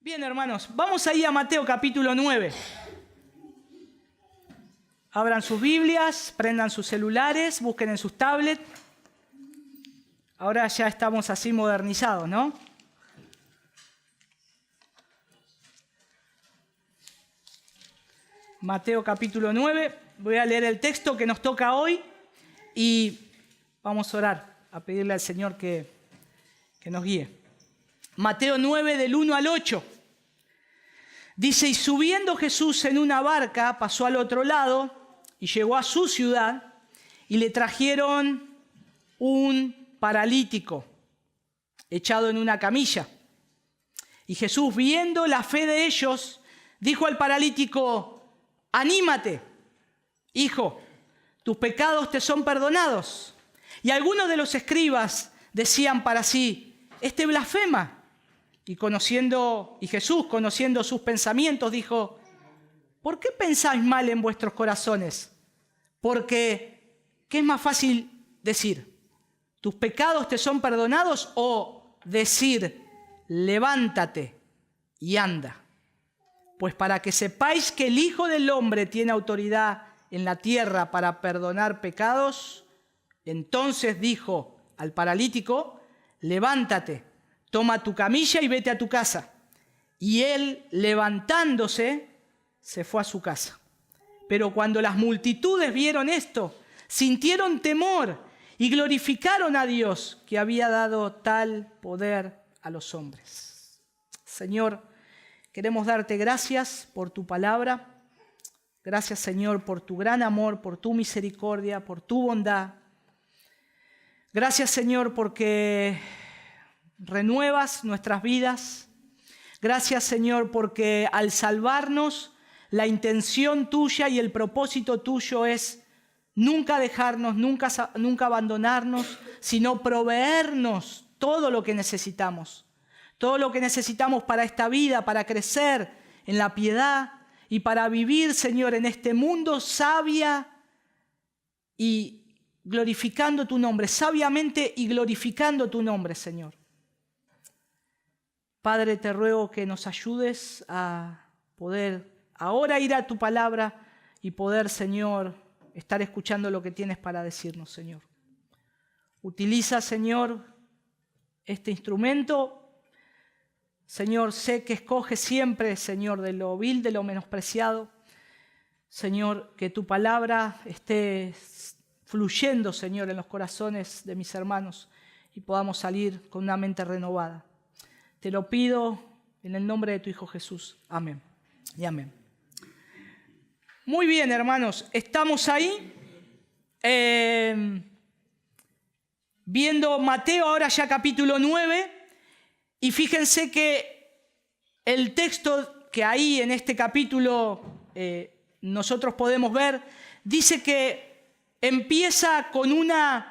Bien, hermanos, vamos ahí a Mateo capítulo 9. Abran sus Biblias, prendan sus celulares, busquen en sus tablets. Ahora ya estamos así modernizados, ¿no? Mateo capítulo 9. Voy a leer el texto que nos toca hoy y vamos a orar, a pedirle al Señor que nos guíe. Mateo 9, del 1 al 8. Dice, y subiendo Jesús en una barca, pasó al otro lado y llegó a su ciudad y le trajeron un paralítico echado en una camilla. Y Jesús, viendo la fe de ellos, dijo al paralítico, anímate, hijo, tus pecados te son perdonados. Y algunos de los escribas decían para sí, este blasfema. Y Jesús, conociendo sus pensamientos, dijo, ¿por qué pensáis mal en vuestros corazones? Porque, ¿qué es más fácil decir? ¿Tus pecados te son perdonados? O decir, levántate y anda. Pues para que sepáis que el Hijo del Hombre tiene autoridad en la tierra para perdonar pecados, entonces dijo al paralítico, levántate, toma tu camilla y vete a tu casa. Y él, levantándose, se fue a su casa. Pero cuando las multitudes vieron esto, sintieron temor y glorificaron a Dios que había dado tal poder a los hombres. Señor, queremos darte gracias por tu palabra. Gracias, Señor, por tu gran amor, por tu misericordia, por tu bondad. Gracias, Señor, porque renuevas nuestras vidas. Gracias, Señor, porque al salvarnos, la intención tuya y el propósito tuyo es nunca dejarnos, nunca abandonarnos, sino proveernos todo lo que necesitamos. Todo lo que necesitamos para esta vida, para crecer en la piedad y para vivir, Señor, en este mundo sabia y glorificando tu nombre, sabiamente y glorificando tu nombre, Señor. Padre, te ruego que nos ayudes a poder ahora ir a tu palabra y poder, Señor, estar escuchando lo que tienes para decirnos, Señor. Utiliza, Señor, este instrumento. Señor, sé que escoges siempre, Señor, de lo vil, de lo menospreciado. Señor, que tu palabra esté fluyendo, Señor, en los corazones de mis hermanos y podamos salir con una mente renovada. Te lo pido en el nombre de tu Hijo Jesús. Amén y amén. Muy bien, hermanos, estamos ahí viendo Mateo, ahora ya capítulo 9, y fíjense que el texto que ahí en este capítulo nosotros podemos ver, dice que empieza con una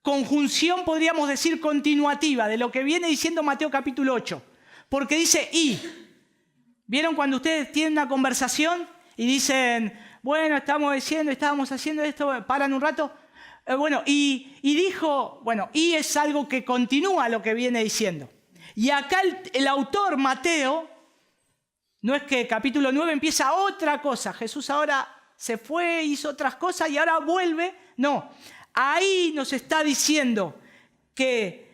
conjunción, podríamos decir, continuativa de lo que viene diciendo Mateo capítulo 8. Porque dice y. ¿Vieron cuando ustedes tienen una conversación y dicen, bueno, estábamos haciendo esto, paran un rato? Y dijo, y es algo que continúa lo que viene diciendo. Y acá el autor Mateo, no es que capítulo 9 empieza otra cosa. Jesús ahora se fue, hizo otras cosas y ahora vuelve. No. Ahí nos está diciendo que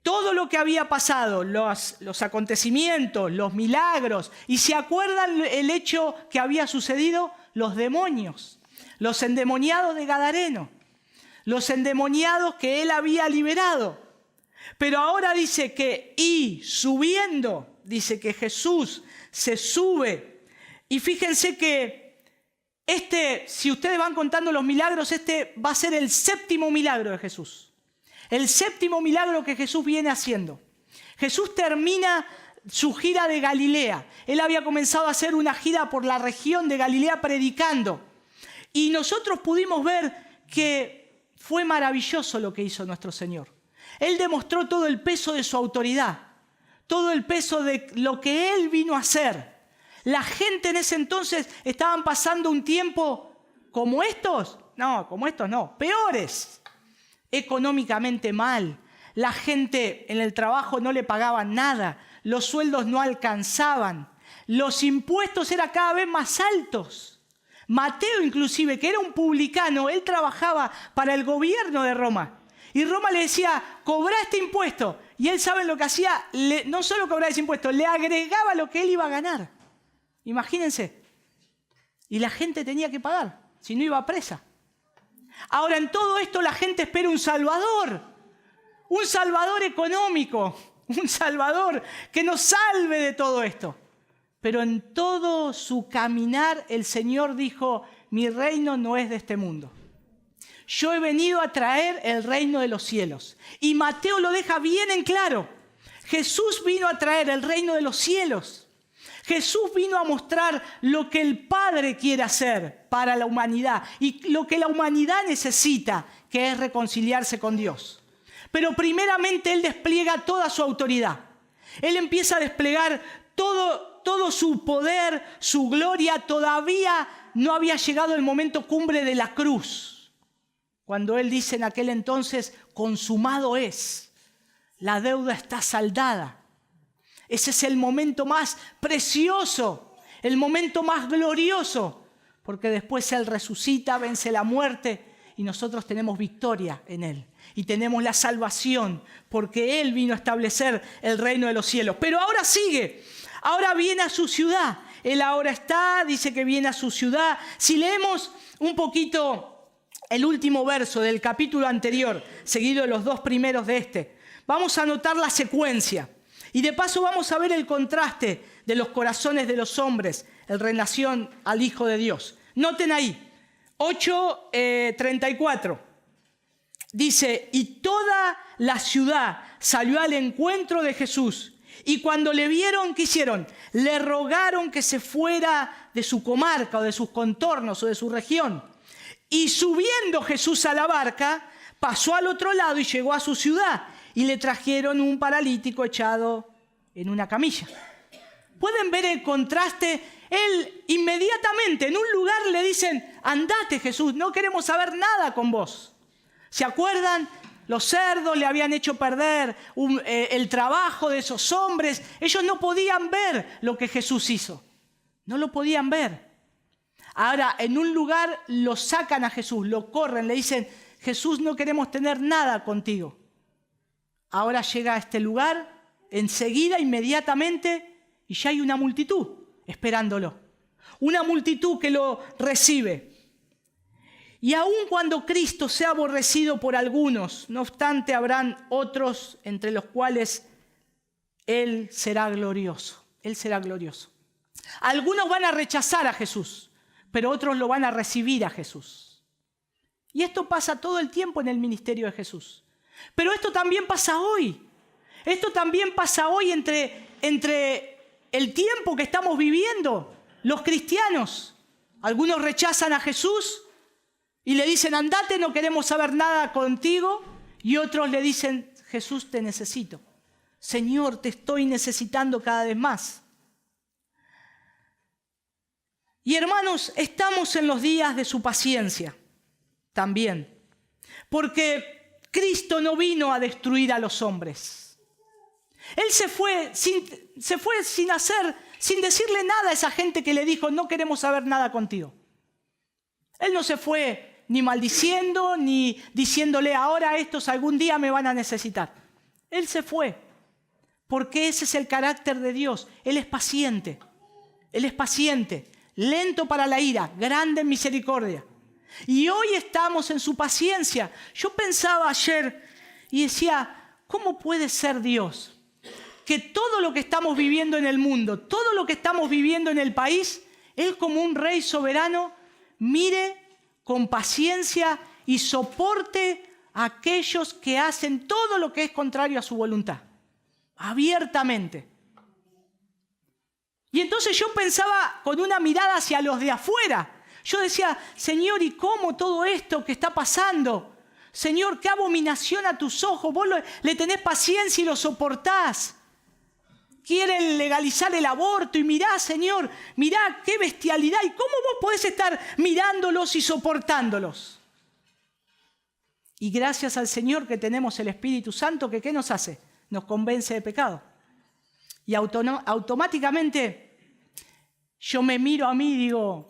todo lo que había pasado, los acontecimientos, los milagros, y se acuerdan el hecho que había sucedido, los demonios, los endemoniados de Gadareno, los endemoniados que él había liberado. Pero ahora dice que, y subiendo, dice que Jesús se sube. Y fíjense que si ustedes van contando los milagros, este va a ser el séptimo milagro de Jesús. El séptimo milagro que Jesús viene haciendo. Jesús termina su gira de Galilea. Él había comenzado a hacer una gira por la región de Galilea predicando. Y nosotros pudimos ver que fue maravilloso lo que hizo nuestro Señor. Él demostró todo el peso de su autoridad, todo el peso de lo que Él vino a hacer. La gente en ese entonces estaban pasando un tiempo como estos. No, como estos no, peores. Económicamente mal. La gente en el trabajo no le pagaban nada. los sueldos no alcanzaban, los impuestos eran cada vez más altos. Mateo inclusive, que era un publicano, él trabajaba para el gobierno de Roma. Y Roma le decía, cobra este impuesto. Y él, ¿saben lo que hacía? No solo cobraba ese impuesto, le agregaba lo que él iba a ganar. Imagínense. Y la gente tenía que pagar, si no iba presa. Ahora, en todo esto la gente espera un salvador económico, un salvador que nos salve de todo esto. Pero en todo su caminar el Señor dijo, mi reino no es de este mundo. Yo he venido a traer el reino de los cielos. Y Mateo lo deja bien en claro. Jesús vino a traer el reino de los cielos. Jesús vino a mostrar lo que el Padre quiere hacer para la humanidad y lo que la humanidad necesita, que es reconciliarse con Dios. Pero primeramente Él despliega toda su autoridad. Él empieza a desplegar todo su poder, su gloria. Todavía no había llegado el momento cumbre de la cruz. Cuando Él dice en aquel entonces, consumado es, la deuda está saldada. Ese es el momento más precioso, el momento más glorioso, porque después Él resucita, vence la muerte y nosotros tenemos victoria en Él. Y tenemos la salvación, porque Él vino a establecer el reino de los cielos. Pero ahora sigue, ahora viene a su ciudad. Él ahora dice que viene a su ciudad. Si leemos un poquito el último verso del capítulo anterior, seguido de los dos primeros de este, vamos a notar la secuencia. Y de paso vamos a ver el contraste de los corazones de los hombres en relación al Hijo de Dios. Noten ahí, 8:34. Dice, y toda la ciudad salió al encuentro de Jesús. Y cuando le vieron, ¿qué hicieron? Le rogaron que se fuera de su comarca o de sus contornos o de su región. Y subiendo Jesús a la barca, pasó al otro lado y llegó a su ciudad. Y le trajeron un paralítico echado en una camilla. ¿Pueden ver el contraste? Él inmediatamente en un lugar le dicen, andate Jesús, no queremos saber nada con vos. ¿Se acuerdan? Los cerdos le habían hecho perder el trabajo de esos hombres. Ellos no podían ver lo que Jesús hizo. No lo podían ver. Ahora, en un lugar lo sacan a Jesús, lo corren, le dicen, Jesús, no queremos tener nada contigo. Ahora llega a este lugar, enseguida, inmediatamente, y ya hay una multitud esperándolo. Una multitud que lo recibe. Y aun cuando Cristo sea aborrecido por algunos, no obstante habrán otros entre los cuales Él será glorioso. Él será glorioso. Algunos van a rechazar a Jesús, pero otros lo van a recibir a Jesús. Y esto pasa todo el tiempo en el ministerio de Jesús. Pero esto también pasa hoy. Esto también pasa hoy entre el tiempo que estamos viviendo, los cristianos. Algunos rechazan a Jesús y le dicen, andate, no queremos saber nada contigo. Y otros le dicen, Jesús, te necesito. Señor, te estoy necesitando cada vez más. Y hermanos, estamos en los días de su paciencia también. Porque Cristo no vino a destruir a los hombres. Él se fue sin decirle nada a esa gente que le dijo, no queremos saber nada contigo. Él no se fue ni maldiciendo, ni diciéndole, ahora estos algún día me van a necesitar. Él se fue, porque ese es el carácter de Dios. Él es paciente. Él es paciente, lento para la ira, grande en misericordia. Y hoy estamos en su paciencia. Yo pensaba ayer y decía, ¿cómo puede ser Dios que todo lo que estamos viviendo en el mundo, todo lo que estamos viviendo en el país, Él como un rey soberano mire con paciencia y soporte a aquellos que hacen todo lo que es contrario a su voluntad, abiertamente? Y entonces yo pensaba con una mirada hacia los de afuera. Yo decía, Señor, ¿y cómo todo esto que está pasando? Señor, qué abominación a tus ojos. Vos le tenés paciencia y lo soportás. Quieren legalizar el aborto y mirá, Señor, mirá qué bestialidad. ¿Y cómo vos podés estar mirándolos y soportándolos? Y gracias al Señor que tenemos el Espíritu Santo, que ¿qué nos hace? Nos convence de pecado. Y automáticamente yo me miro a mí y digo,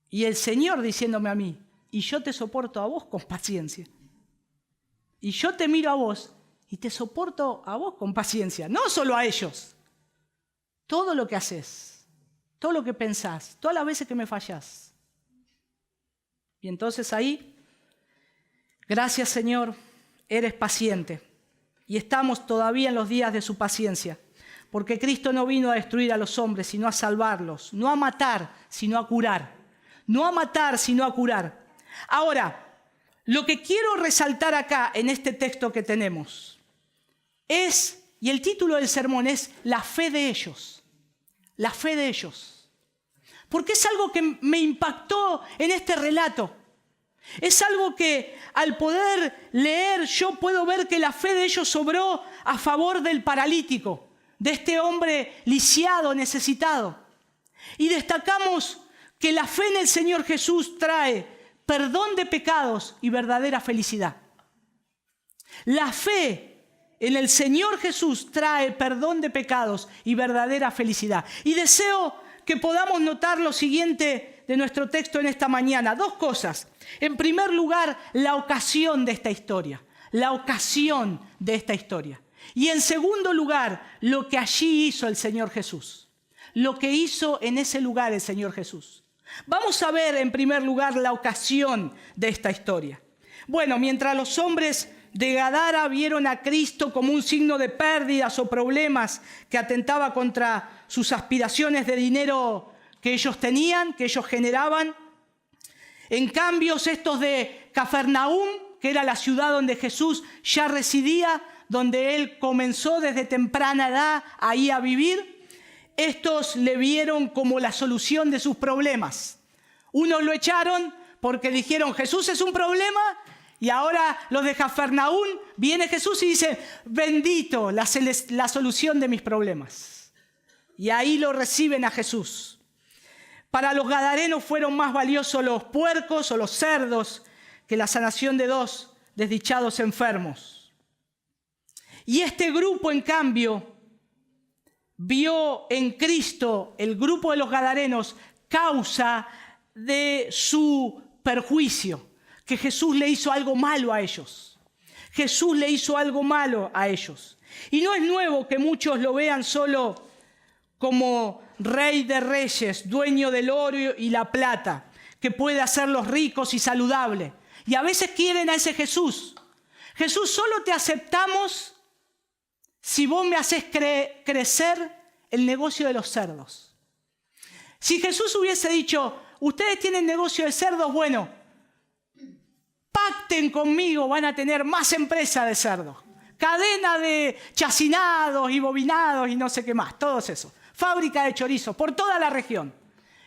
y el Señor diciéndome a mí, y yo te soporto a vos con paciencia. Y yo te miro a vos y te soporto a vos con paciencia, no solo a ellos. Todo lo que haces, todo lo que pensás, todas las veces que me fallás. Y entonces ahí, gracias Señor, eres paciente. Y estamos todavía en los días de su paciencia. Porque Cristo no vino a destruir a los hombres, sino a salvarlos. No a matar, sino a curar. No a matar, sino a curar. Ahora, lo que quiero resaltar acá en este texto que tenemos es, y el título del sermón es, la fe de ellos. La fe de ellos. Porque es algo que me impactó en este relato. Es algo que al poder leer yo puedo ver que la fe de ellos obró a favor del paralítico, de este hombre lisiado, necesitado. Y destacamos que la fe en el Señor Jesús trae perdón de pecados y verdadera felicidad. La fe en el Señor Jesús trae perdón de pecados y verdadera felicidad. Y deseo que podamos notar lo siguiente de nuestro texto en esta mañana. Dos cosas. En primer lugar, la ocasión de esta historia. La ocasión de esta historia. Y en segundo lugar, lo que allí hizo el Señor Jesús. Lo que hizo en ese lugar el Señor Jesús. Vamos a ver en primer lugar la ocasión de esta historia. Bueno, mientras los hombres de Gadara vieron a Cristo como un signo de pérdidas o problemas que atentaba contra sus aspiraciones de dinero que ellos tenían, que ellos generaban. En cambio, estos de Cafarnaúm, que era la ciudad donde Jesús ya residía, donde él comenzó desde temprana edad ahí a vivir, estos le vieron como la solución de sus problemas. Unos lo echaron porque dijeron, Jesús es un problema, y ahora los de Cafarnaúm, viene Jesús y dice, bendito, la solución de mis problemas. Y ahí lo reciben a Jesús. Para los gadarenos fueron más valiosos los puercos o los cerdos que la sanación de dos desdichados enfermos. Y este grupo, en cambio, vio en Cristo, el grupo de los gadarenos, causa de su perjuicio, que Jesús le hizo algo malo a ellos. Jesús le hizo algo malo a ellos. Y no es nuevo que muchos lo vean solo como Rey de Reyes, dueño del oro y la plata, que puede hacerlos ricos y saludables. Y a veces quieren a ese Jesús. Jesús, solo te aceptamos si vos me haces crecer el negocio de los cerdos. Si Jesús hubiese dicho, ustedes tienen negocio de cerdos, bueno, pacten conmigo, van a tener más empresa de cerdos. Cadena de chacinados y bovinados y no sé qué más, todos esos. Fábrica de chorizos por toda la región.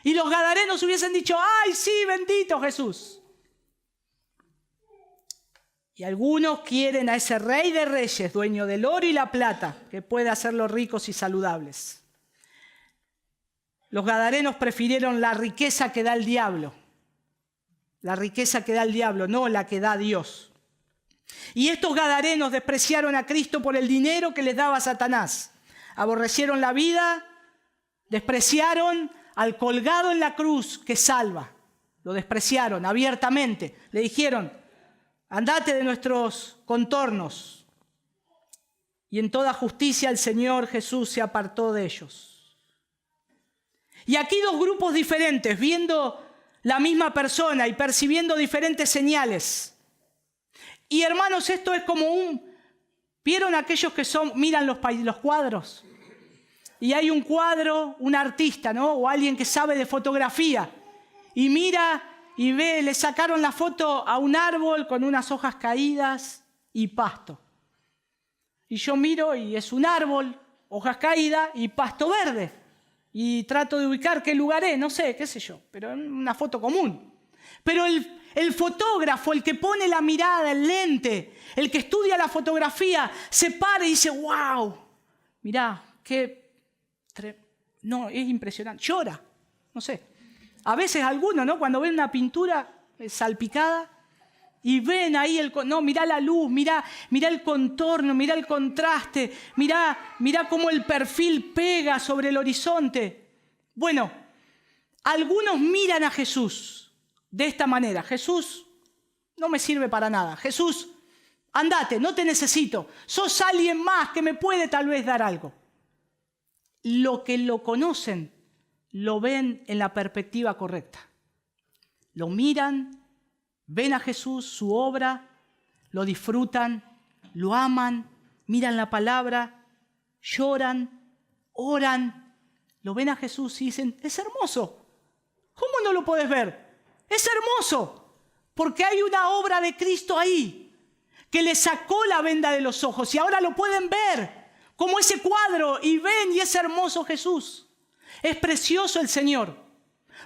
Y los gadarenos hubiesen dicho, ¡ay, sí, bendito Jesús! Y algunos quieren a ese Rey de Reyes, dueño del oro y la plata, que puede hacerlos ricos y saludables. Los gadarenos prefirieron la riqueza que da el diablo. La riqueza que da el diablo, no la que da Dios. Y estos gadarenos despreciaron a Cristo por el dinero que les daba Satanás. Aborrecieron la vida, despreciaron al colgado en la cruz que salva. Lo despreciaron abiertamente. Le dijeron, andate de nuestros contornos. Y en toda justicia el Señor Jesús se apartó de ellos. Y aquí dos grupos diferentes, viendo la misma persona y percibiendo diferentes señales. Y hermanos, esto es como ¿vieron aquellos que miran los cuadros? Y hay un cuadro, un artista, ¿no? O alguien que sabe de fotografía. Y mira y ve, le sacaron la foto a un árbol con unas hojas caídas y pasto. Y yo miro y es un árbol, hojas caídas y pasto verde. Y trato de ubicar qué lugar es, no sé, qué sé yo, pero es una foto común. Pero el fotógrafo, el que pone la mirada, el lente, el que estudia la fotografía, se para y dice, wow, mirá, no, es impresionante, llora, no sé. A veces algunos, ¿no? Cuando ven una pintura salpicada y ven ahí mirá la luz, mirá el contorno, mirá el contraste, mirá cómo el perfil pega sobre el horizonte. Bueno, algunos miran a Jesús de esta manera. Jesús no me sirve para nada. Jesús, andate, no te necesito. Sos alguien más que me puede tal vez dar algo. Lo que lo conocen, lo ven en la perspectiva correcta. Lo miran, ven a Jesús, su obra, lo disfrutan, lo aman, miran la palabra, lloran, oran, lo ven a Jesús y dicen, es hermoso. ¿Cómo no lo podés ver? Es hermoso, porque hay una obra de Cristo ahí que le sacó la venda de los ojos y ahora lo pueden ver como ese cuadro y ven y es hermoso Jesús. Es precioso el Señor.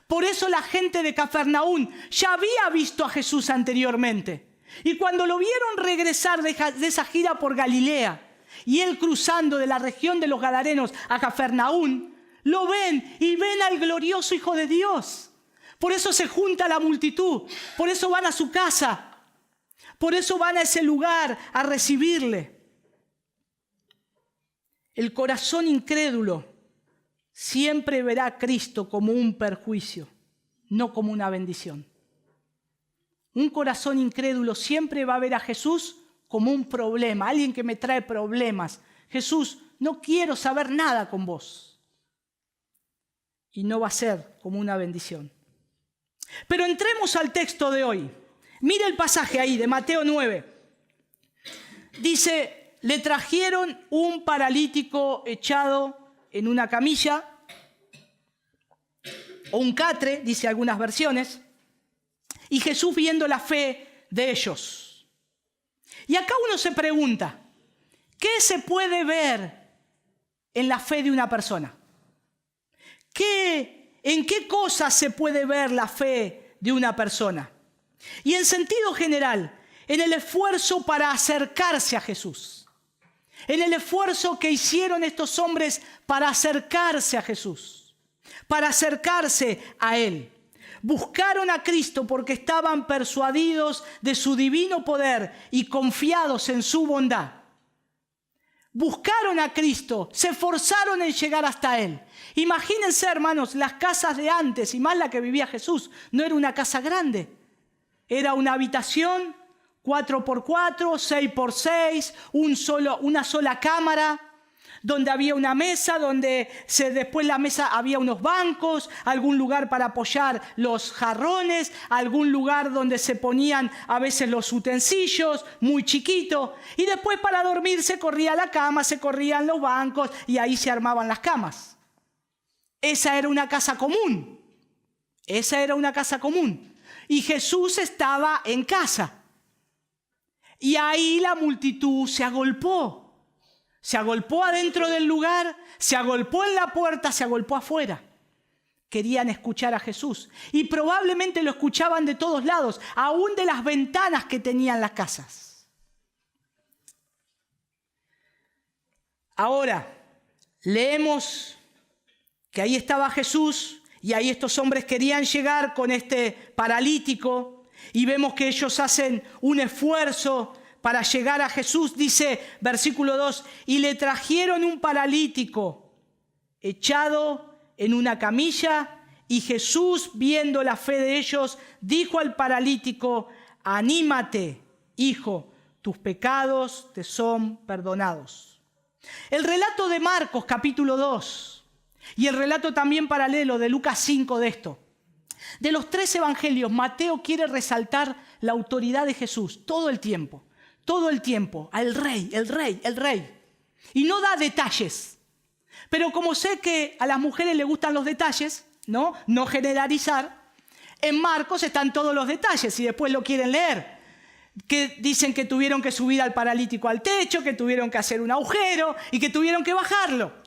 Por eso la gente de Cafarnaúm ya había visto a Jesús anteriormente. Y cuando lo vieron regresar de esa gira por Galilea y él cruzando de la región de los Gadarenos a Cafarnaúm, lo ven y ven al glorioso Hijo de Dios. Por eso se junta la multitud, por eso van a su casa, por eso van a ese lugar a recibirle. El corazón incrédulo siempre verá a Cristo como un perjuicio, no como una bendición. Un corazón incrédulo siempre va a ver a Jesús como un problema, alguien que me trae problemas. Jesús, no quiero saber nada con vos. Y no va a ser como una bendición. Pero entremos al texto de hoy. Mira el pasaje ahí de Mateo 9. Dice, le trajeron un paralítico echado en una camilla o un catre, dice algunas versiones, y Jesús viendo la fe de ellos. Y acá uno se pregunta, ¿qué se puede ver en la fe de una persona? ¿En qué cosas se puede ver la fe de una persona? Y en sentido general, en el esfuerzo para acercarse a Jesús. En el esfuerzo que hicieron estos hombres para acercarse a Jesús. Para acercarse a Él. Buscaron a Cristo porque estaban persuadidos de su divino poder y confiados en su bondad. Buscaron a Cristo, se esforzaron en llegar hasta Él. Imagínense, hermanos, las casas de antes, y más la que vivía Jesús, no era una casa grande. Era una habitación, 4x4, 6x6, una sola cámara, donde había una mesa, después la mesa había unos bancos, algún lugar para apoyar los jarrones, algún lugar donde se ponían a veces los utensilios, muy chiquito, y después para dormir se corría la cama, se corrían los bancos y ahí se armaban las camas. Esa era una casa común. Esa era una casa común. Y Jesús estaba en casa. Y ahí la multitud se agolpó. Se agolpó adentro del lugar, se agolpó en la puerta, se agolpó afuera. Querían escuchar a Jesús. Y probablemente lo escuchaban de todos lados, aún de las ventanas que tenían las casas. Ahora, leemos que ahí estaba Jesús y ahí estos hombres querían llegar con este paralítico y vemos que ellos hacen un esfuerzo para llegar a Jesús. Dice versículo 2, y le trajeron un paralítico echado en una camilla y Jesús, viendo la fe de ellos, dijo al paralítico, anímate, hijo, tus pecados te son perdonados. El relato de Marcos capítulo 2 y el relato también paralelo de Lucas 5 de esto. De los 3 evangelios, Mateo quiere resaltar la autoridad de Jesús todo el tiempo, al rey, el rey. Y no da detalles. Pero como sé que a las mujeres les gustan los detalles, no generalizar, en Marcos están todos los detalles y después lo quieren leer. Que dicen que tuvieron que subir al paralítico al techo, que tuvieron que hacer un agujero y que tuvieron que bajarlo.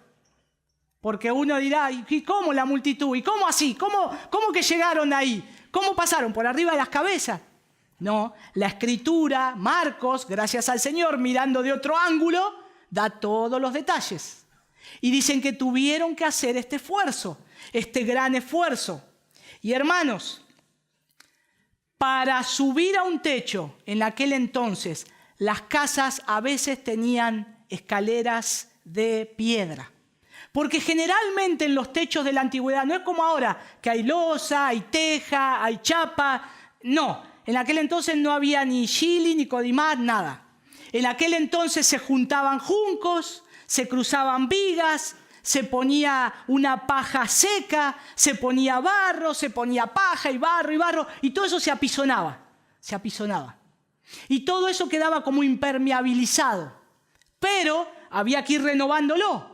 Porque uno dirá, ¿y cómo la multitud? ¿Y cómo así? ¿Cómo que llegaron ahí? ¿Cómo pasaron? ¿Por arriba de las cabezas? No, la Escritura, Marcos, gracias al Señor, mirando de otro ángulo, da todos los detalles. Y dicen que tuvieron que hacer este esfuerzo, este gran esfuerzo. Y hermanos, para subir a un techo, en aquel entonces, las casas a veces tenían escaleras de piedra. Porque generalmente en los techos de la antigüedad, no es como ahora, que hay losa, hay teja, hay chapa. No, en aquel entonces no había ni chili, ni codimar, nada. En aquel entonces se juntaban juncos, se cruzaban vigas, se ponía una paja seca, se ponía barro, se ponía paja y barro, y todo eso se apisonaba. Y todo eso quedaba como impermeabilizado. Pero había que ir renovándolo,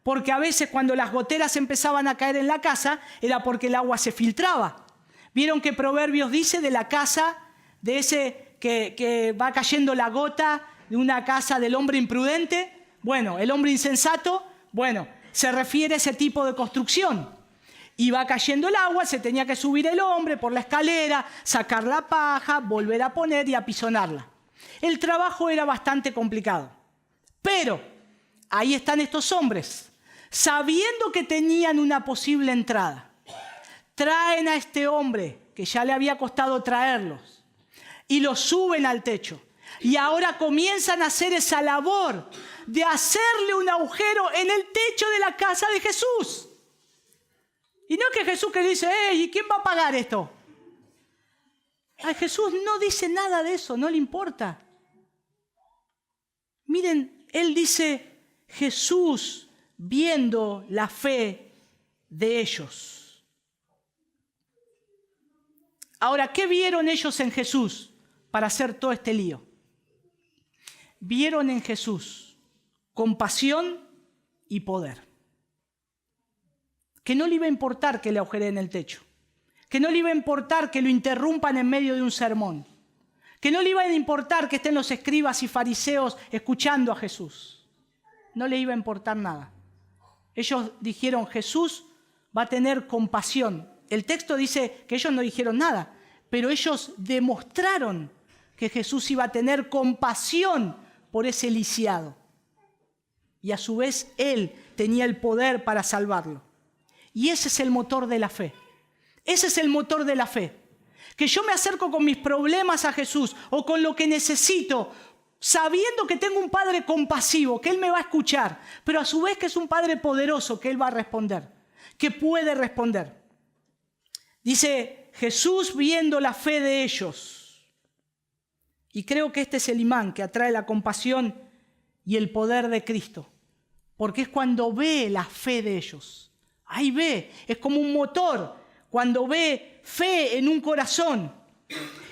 porque a veces cuando las goteras empezaban a caer en la casa, era porque el agua se filtraba. ¿Vieron que Proverbios dice de la casa, de ese que va cayendo la gota de una casa del hombre imprudente? Bueno, el hombre insensato, se refiere a ese tipo de construcción. Iba cayendo el agua, se tenía que subir el hombre por la escalera, sacar la paja, volver a poner y apisonarla. El trabajo era bastante complicado. Pero ahí están estos hombres, sabiendo que tenían una posible entrada. Traen a este hombre, que ya le había costado traerlos, y lo suben al techo. Y ahora comienzan a hacer esa labor de hacerle un agujero en el techo de la casa de Jesús. Y no es que Jesús que dice, ¿y quién va a pagar esto? A Jesús no dice nada de eso, no le importa. Miren, él dice, Jesús viendo la fe de ellos. Ahora, ¿qué vieron ellos en Jesús para hacer todo este lío? Vieron en Jesús compasión y poder. Que no le iba a importar que le agujereen el techo. Que no le iba a importar que lo interrumpan en medio de un sermón. Que no le iba a importar que estén los escribas y fariseos escuchando a Jesús. No le iba a importar nada. Ellos dijeron, Jesús va a tener compasión. El texto dice que ellos no dijeron nada, pero ellos demostraron que Jesús iba a tener compasión por ese lisiado. Y a su vez él tenía el poder para salvarlo. Y ese es el motor de la fe. Ese es el motor de la fe. Que yo me acerco con mis problemas a Jesús o con lo que necesito, sabiendo que tengo un Padre compasivo, que Él me va a escuchar, pero a su vez que es un Padre poderoso, que Él va a responder, que puede responder. Dice, Jesús viendo la fe de ellos. Y creo que este es el imán que atrae la compasión y el poder de Cristo. Porque es cuando ve la fe de ellos. Ahí ve, es como un motor. Cuando ve fe en un corazón.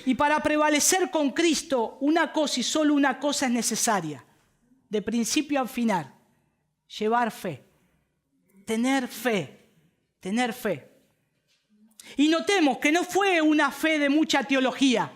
Y para prevalecer con Cristo, una cosa y solo una cosa es necesaria. De principio a final. Llevar fe. Tener fe. Tener fe. Y notemos que no fue una fe de mucha teología.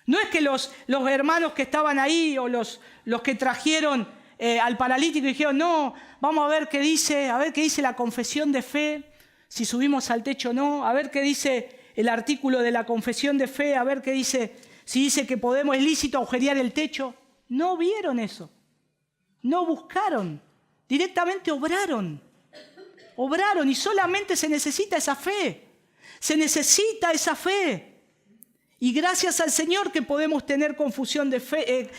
No es que los hermanos que estaban ahí o los que trajeron al paralítico dijeron, no, vamos a ver qué dice la confesión de fe. Si subimos al techo o no, a ver qué dice el artículo de la confesión de fe, a ver qué dice, si dice que es lícito agujerear el techo. No vieron eso, no buscaron, directamente obraron y solamente se necesita esa fe, Y gracias al Señor que podemos tener confesión de fe,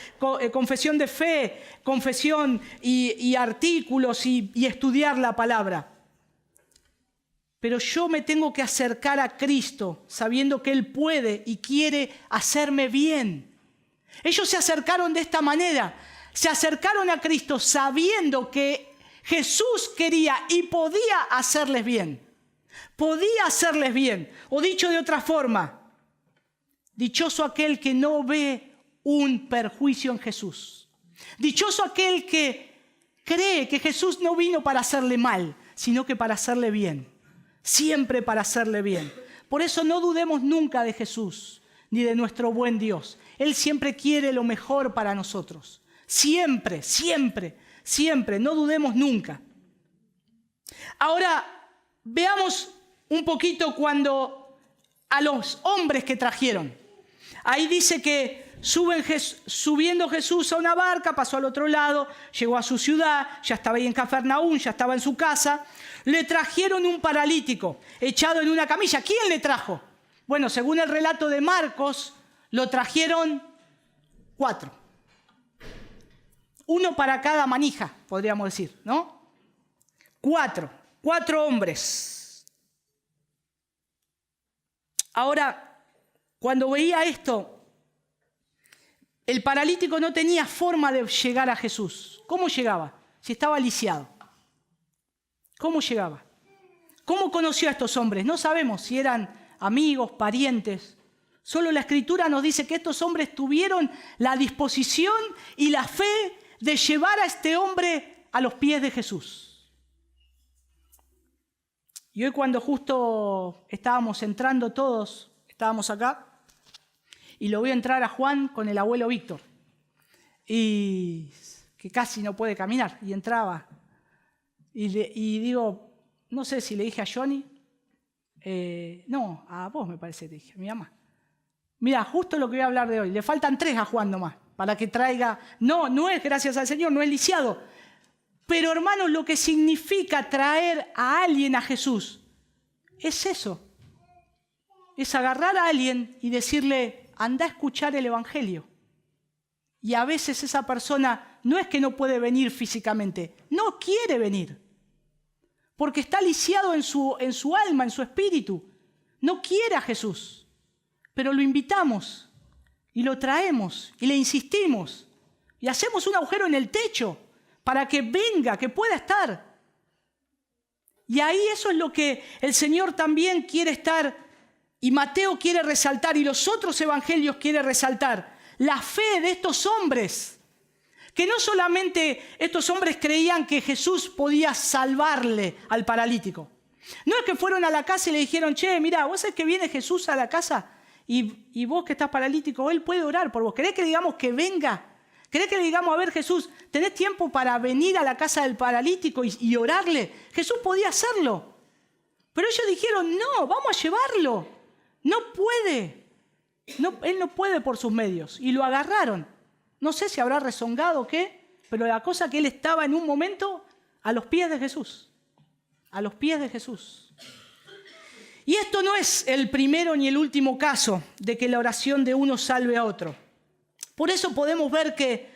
confesión y artículos y estudiar la palabra. Pero yo me tengo que acercar a Cristo sabiendo que Él puede y quiere hacerme bien. Ellos se acercaron de esta manera. Se acercaron a Cristo sabiendo que Jesús quería y podía hacerles bien. Podía hacerles bien. O dicho de otra forma, dichoso aquel que no ve un perjuicio en Jesús. Dichoso aquel que cree que Jesús no vino para hacerle mal, sino que para hacerle bien. Siempre para hacerle bien. Por eso no dudemos nunca de Jesús, ni de nuestro buen Dios. Él siempre quiere lo mejor para nosotros. Siempre, siempre, siempre. No dudemos nunca. Ahora, veamos un poquito cuando a los hombres que trajeron. Ahí dice que subiendo Jesús a una barca, pasó al otro lado, llegó a su ciudad, ya estaba ahí en Cafarnaúm, ya estaba en su casa. Le trajeron un paralítico echado en una camilla. ¿Quién le trajo? Bueno, según el relato de Marcos, lo trajeron 4. 1 para cada manija, podríamos decir, ¿no? 4 hombres. Ahora, cuando veía esto, el paralítico no tenía forma de llegar a Jesús. ¿Cómo llegaba? Si estaba lisiado. ¿Cómo llegaba? ¿Cómo conoció a estos hombres? No sabemos si eran amigos, parientes. Solo la Escritura nos dice que estos hombres tuvieron la disposición y la fe de llevar a este hombre a los pies de Jesús. Y hoy, cuando justo estábamos entrando todos, estábamos acá, y lo veo entrar a Juan con el abuelo Víctor, y que casi no puede caminar, y entraba. Y digo, no sé si le dije a Johnny, no, a vos me parece, te dije, a mi mamá. Mira, justo lo que voy a hablar de hoy, le faltan 3 a Juan nomás, para que traiga, no es gracias al Señor, no es lisiado. Pero hermanos, lo que significa traer a alguien a Jesús es eso. Es agarrar a alguien y decirle, anda a escuchar el Evangelio. Y a veces esa persona no es que no puede venir físicamente, no quiere venir. Porque está lisiado en su alma, en su espíritu. No quiere a Jesús. Pero lo invitamos y lo traemos y le insistimos. Y hacemos un agujero en el techo para que venga, que pueda estar. Y ahí eso es lo que el Señor también quiere estar, y Mateo quiere resaltar, y los otros evangelios quieren resaltar. La fe de estos hombres, que no solamente estos hombres creían que Jesús podía salvarle al paralítico. No es que fueron a la casa y le dijeron, che, mirá, vos sabés que viene Jesús a la casa y vos que estás paralítico, Él puede orar por vos. ¿Querés que digamos que venga? ¿Querés que le digamos, a ver, Jesús, ¿tenés tiempo para venir a la casa del paralítico y orarle? Jesús podía hacerlo. Pero ellos dijeron, no, vamos a llevarlo. No puede. No, Él no puede por sus medios. Y lo agarraron. No sé si habrá rezongado o qué, pero la cosa que él estaba en un momento a los pies de Jesús. A los pies de Jesús. Y esto no es el primero ni el último caso de que la oración de uno salve a otro. Por eso podemos ver que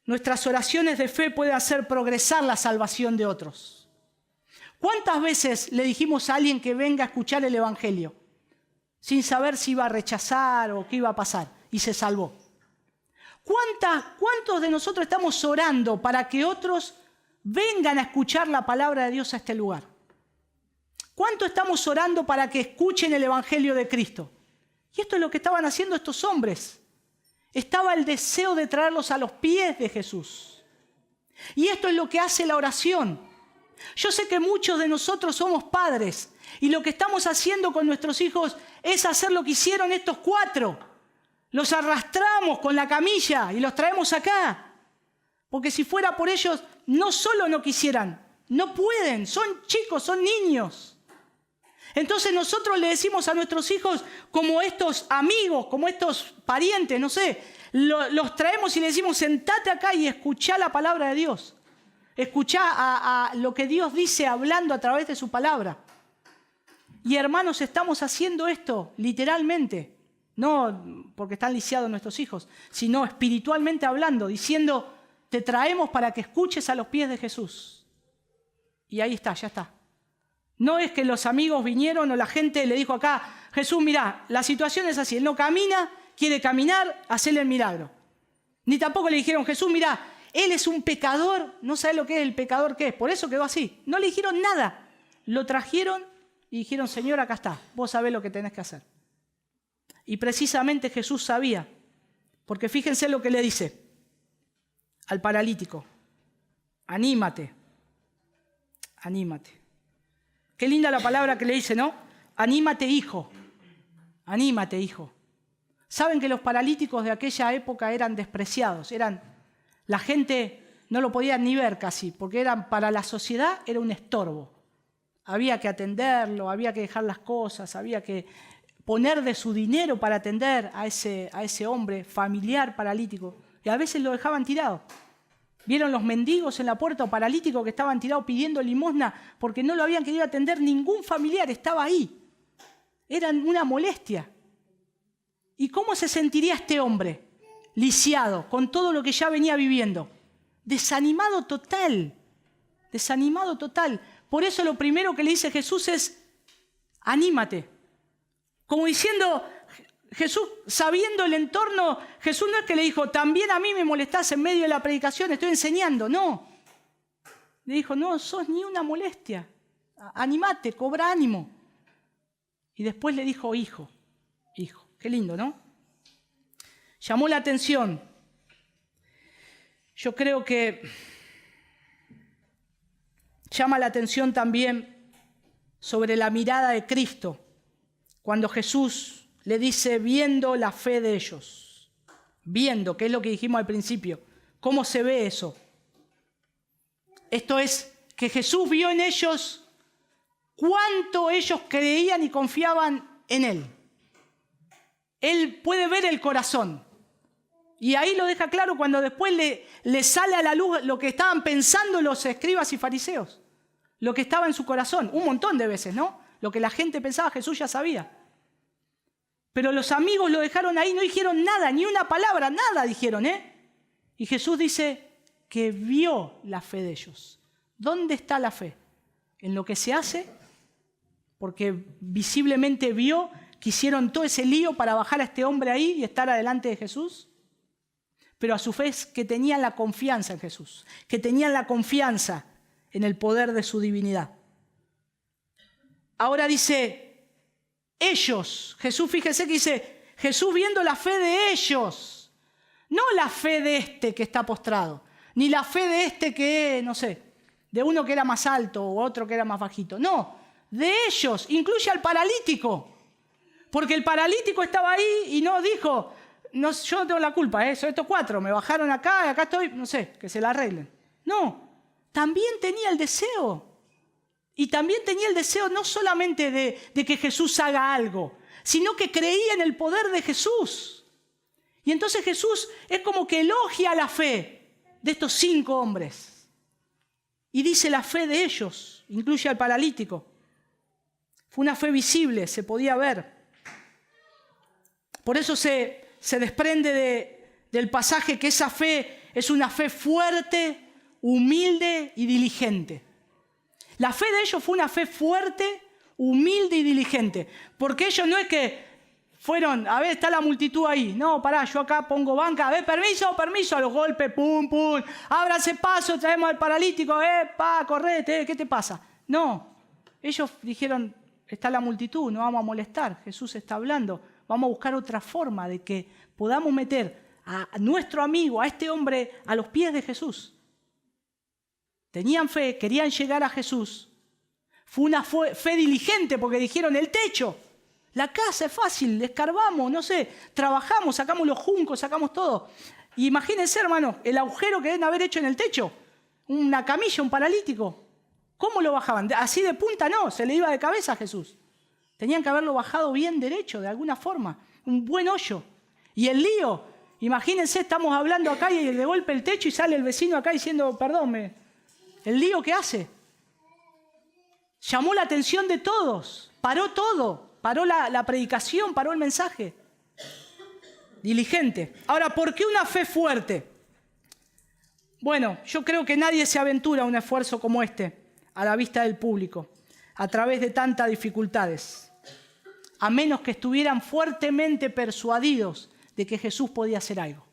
nuestras oraciones de fe pueden hacer progresar la salvación de otros. ¿Cuántas veces le dijimos a alguien que venga a escuchar el Evangelio sin saber si iba a rechazar o qué iba a pasar y se salvó? ¿Cuántos de nosotros estamos orando para que otros vengan a escuchar la palabra de Dios a este lugar? ¿Cuánto estamos orando para que escuchen el Evangelio de Cristo? Y esto es lo que estaban haciendo estos hombres. Estaba el deseo de traerlos a los pies de Jesús. Y esto es lo que hace la oración. Yo sé que muchos de nosotros somos padres y lo que estamos haciendo con nuestros hijos es hacer lo que hicieron estos 4. Los arrastramos con la camilla y los traemos acá. Porque si fuera por ellos, no solo no quisieran, no pueden, son chicos, son niños. Entonces nosotros le decimos a nuestros hijos, como estos amigos, como estos parientes, no sé, los traemos y le decimos, sentate acá y escuchá la palabra de Dios. Escuchá a lo que Dios dice hablando a través de su palabra. Y hermanos, estamos haciendo esto literalmente. No porque están lisiados nuestros hijos, sino espiritualmente hablando, diciendo, te traemos para que escuches a los pies de Jesús. Y ahí está, ya está. No es que los amigos vinieron o la gente le dijo acá, Jesús, mirá, la situación es así, Él no camina, quiere caminar, hacele el milagro. Ni tampoco le dijeron, Jesús, mirá, Él es un pecador, no sabe lo que es el pecador que es, por eso quedó así. No le dijeron nada, lo trajeron y dijeron, Señor, acá está, vos sabés lo que tenés que hacer. Y precisamente Jesús sabía, porque fíjense lo que le dice al paralítico, anímate, anímate. Qué linda la palabra que le dice, ¿no? Anímate, hijo. Anímate, hijo. Saben que los paralíticos de aquella época eran despreciados. La gente no lo podía ni ver casi, porque para la sociedad era un estorbo. Había que atenderlo, había que dejar las cosas, había que poner de su dinero para atender a ese hombre familiar paralítico. Y a veces lo dejaban tirado. ¿Vieron los mendigos en la puerta o paralíticos que estaban tirados pidiendo limosna porque no lo habían querido atender? Ningún familiar estaba ahí. Eran una molestia. ¿Y cómo se sentiría este hombre? Lisiado, con todo lo que ya venía viviendo. Desanimado total. Desanimado total. Por eso lo primero que le dice Jesús es, anímate. Como diciendo, Jesús, sabiendo el entorno, Jesús no es que le dijo, también a mí me molestás en medio de la predicación, estoy enseñando. No. Le dijo, no sos ni una molestia. Anímate, cobra ánimo. Y después le dijo, hijo. Qué lindo, ¿no? Llamó la atención. Yo creo que llama la atención también sobre la mirada de Cristo, cuando Jesús le dice, viendo la fe de ellos. Viendo, que es lo que dijimos al principio. ¿Cómo se ve eso? Esto es, que Jesús vio en ellos cuánto ellos creían y confiaban en Él. Él puede ver el corazón. Y ahí lo deja claro cuando después le sale a la luz lo que estaban pensando los escribas y fariseos. Lo que estaba en su corazón. Un montón de veces, ¿no? Lo que la gente pensaba, Jesús ya sabía. Pero los amigos lo dejaron ahí, no dijeron nada, ni una palabra, nada dijeron, ¿eh? Y Jesús dice que vio la fe de ellos. ¿Dónde está la fe? ¿En lo que se hace? Porque visiblemente vio que hicieron todo ese lío para bajar a este hombre ahí y estar adelante de Jesús. Pero a su vez que tenían la confianza en Jesús, que tenían la confianza en el poder de su divinidad. Ahora dice, ellos, Jesús, fíjese que dice, Jesús viendo la fe de ellos, no la fe de este que está postrado, ni la fe de este que, no sé, de uno que era más alto o otro que era más bajito, no, de ellos, incluye al paralítico. Porque el paralítico estaba ahí y no dijo, no, yo no tengo la culpa, son estos 4, me bajaron acá y acá estoy, no sé, que se la arreglen. No, también tenía el deseo. Y también tenía el deseo no solamente de que Jesús haga algo, sino que creía en el poder de Jesús. Y entonces Jesús es como que elogia la fe de estos 5 hombres. Y dice la fe de ellos, incluye al paralítico. Fue una fe visible, se podía ver. Por eso se desprende del pasaje que esa fe es una fe fuerte, humilde y diligente. La fe de ellos fue una fe fuerte, humilde y diligente. Porque ellos no es que fueron, a ver, está la multitud ahí. No, pará, yo acá pongo banca. A ver, permiso, a los golpes, pum, pum. Ábranse paso, traemos al paralítico. Correte, ¿qué te pasa? No, ellos dijeron, está la multitud, no vamos a molestar. Jesús está hablando. Vamos a buscar otra forma de que podamos meter a nuestro amigo, a este hombre, a los pies de Jesús. Tenían fe, querían llegar a Jesús. Fue una fe diligente porque dijeron, el techo, la casa es fácil, escarbamos, no sé, trabajamos, sacamos los juncos, sacamos todo. Y imagínense, hermanos, el agujero que deben haber hecho en el techo. Una camilla, un paralítico. ¿Cómo lo bajaban? Así de punta no, se le iba de cabeza a Jesús. Tenían que haberlo bajado bien derecho, de alguna forma. Un buen hoyo. Y el lío, imagínense, estamos hablando acá y de golpe el techo y sale el vecino acá diciendo, perdón, el lío que hace. Llamó la atención de todos. Paró todo. Paró la predicación, paró el mensaje. Diligente. Ahora, ¿por qué una fe fuerte? Bueno, yo creo que nadie se aventura a un esfuerzo como este, a la vista del público, a través de tantas dificultades, a menos que estuvieran fuertemente persuadidos de que Jesús podía hacer algo.